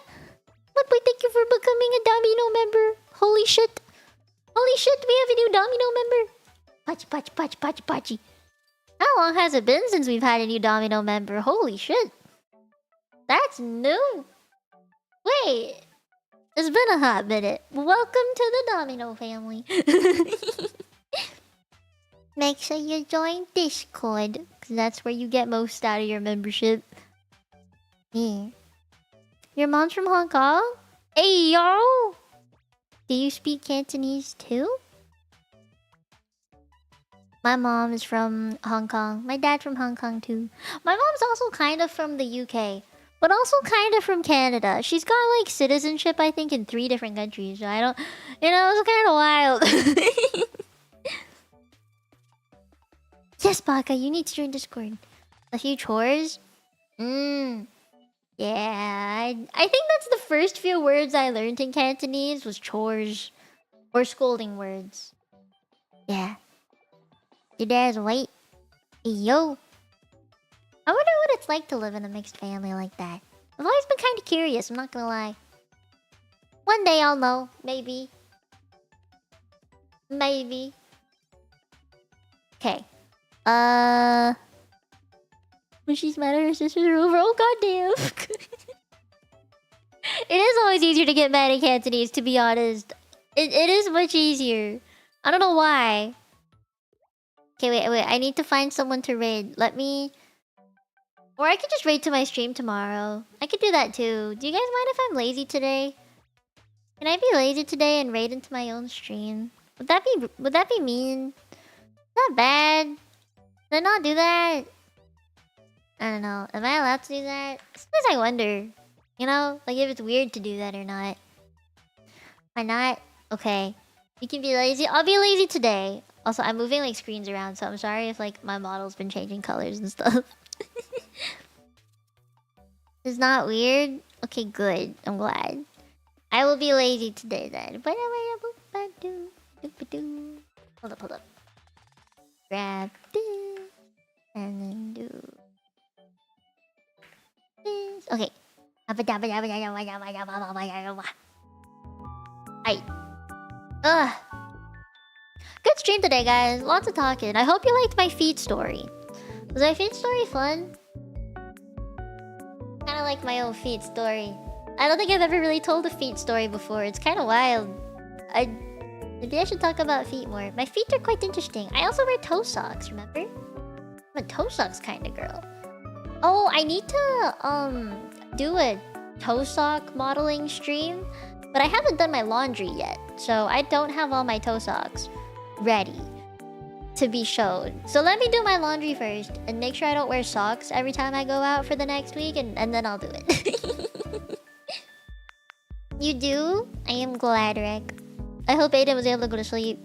What boy, thank you for becoming a Domino member. Holy shit. Holy shit, we have a new Domino member. Pachi, pachi, pachi, pachi, pachi. How long has it been since we've had a new Domino member? Holy shit. That's new. Wait. It's been a hot minute. Welcome to the Domino family. Make sure you join Discord, because that's where you get most out of your membership. Yeah. Your mom's from Hong Kong? Hey, yo! Do you speak Cantonese too? My mom is from Hong Kong. My dad's from Hong Kong too. My mom's also kind of from the UK, but also kind of from Canada. She's got like citizenship, I think, in 3 different countries. So I don't, you know, it's kind of wild. Yes, Baka, you need to join Discord. A few chores? Yeah, I think that's the first few words I learned in Cantonese was chores. Or scolding words. Yeah. Your dad's white. Hey, yo. I wonder what it's like to live in a mixed family like that. I've always been kind of curious, I'm not gonna lie. One day I'll know. Maybe. Maybe. Okay. When she's mad at her sisters are over. Oh, goddamn. It is always easier to get mad in Cantonese, to be honest. It is much easier. I don't know why. Okay, wait. I need to find someone to raid. Let me... Or I could just raid to my stream tomorrow. I could do that too. Do you guys mind if I'm lazy today? Can I be lazy today and raid into my own stream? Would that be mean? Not bad. Did I not do that? I don't know. Am I allowed to do that? Sometimes I wonder. You know? Like if it's weird to do that or not. Why not? Okay. You can be lazy. I'll be lazy today. Also, I'm moving like screens around, so I'm sorry if like my model's been changing colors and stuff. It's not weird? Okay, good. I'm glad. I will be lazy today then. Hold up. Grab this. And then do this. Okay. Aight. Ugh. Good stream today, guys. Lots of talking. I hope you liked my feet story. Was my feet story fun? Kinda like my own feet story. I don't think I've ever really told a feet story before. It's kinda wild. Maybe I should talk about feet more. My feet are quite interesting. I also wear toe socks, remember? I'm a toe socks kind of girl. Oh, I need to do a toe sock modeling stream, but I haven't done my laundry yet, so I don't have all my toe socks ready to be showed. So let me do my laundry first and make sure I don't wear socks every time I go out for the next week, and then I'll do it. You do? I am glad, Rick. I hope Aiden was able to go to sleep.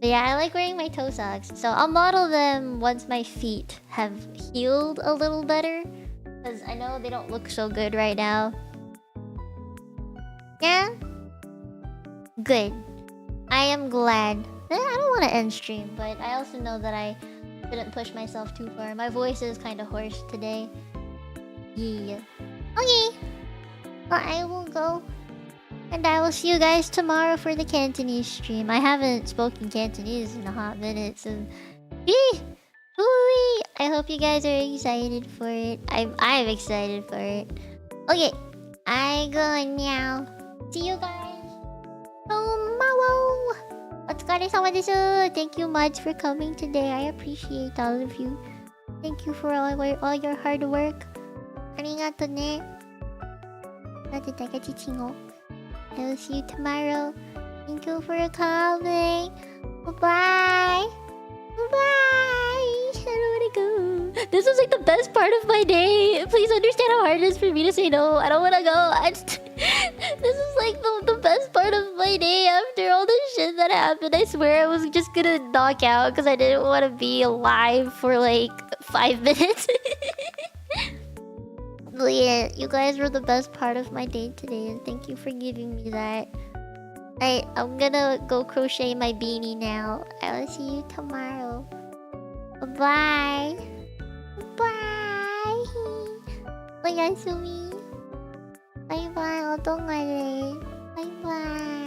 But yeah, I like wearing my toe socks. So I'll model them once my feet have healed a little better. Because I know they don't look so good right now. Yeah? Good. I am glad. I don't want to end stream, but I also know that I shouldn't push myself too far. My voice is kind of hoarse today. Yeah. Okay. Well, I will go. And I will see you guys tomorrow for the Cantonese stream. I haven't spoken Cantonese in a hot minute, so... I hope you guys are excited for it. I'm excited for it. Okay. I go now. See you guys tomorrow. Otsukaresama desu. Thank you much for coming today. I appreciate all of you. Thank you for all your hard work. Arigato ne. I will see you tomorrow. Thank you for coming. Bye-bye. Bye. I don't wanna go. This was like the best part of my day. Please understand how hard it is for me to say no. I don't wanna go. This is like the best part of my day after all the shit that happened. I swear I was just gonna knock out because I didn't want to be alive for like 5 minutes. But yeah, you guys were the best part of my day today, and thank you for giving me that. I'm gonna go crochet my beanie now. I will see you tomorrow. Bye. Bye. Oyasumi. Bye bye. Bye bye.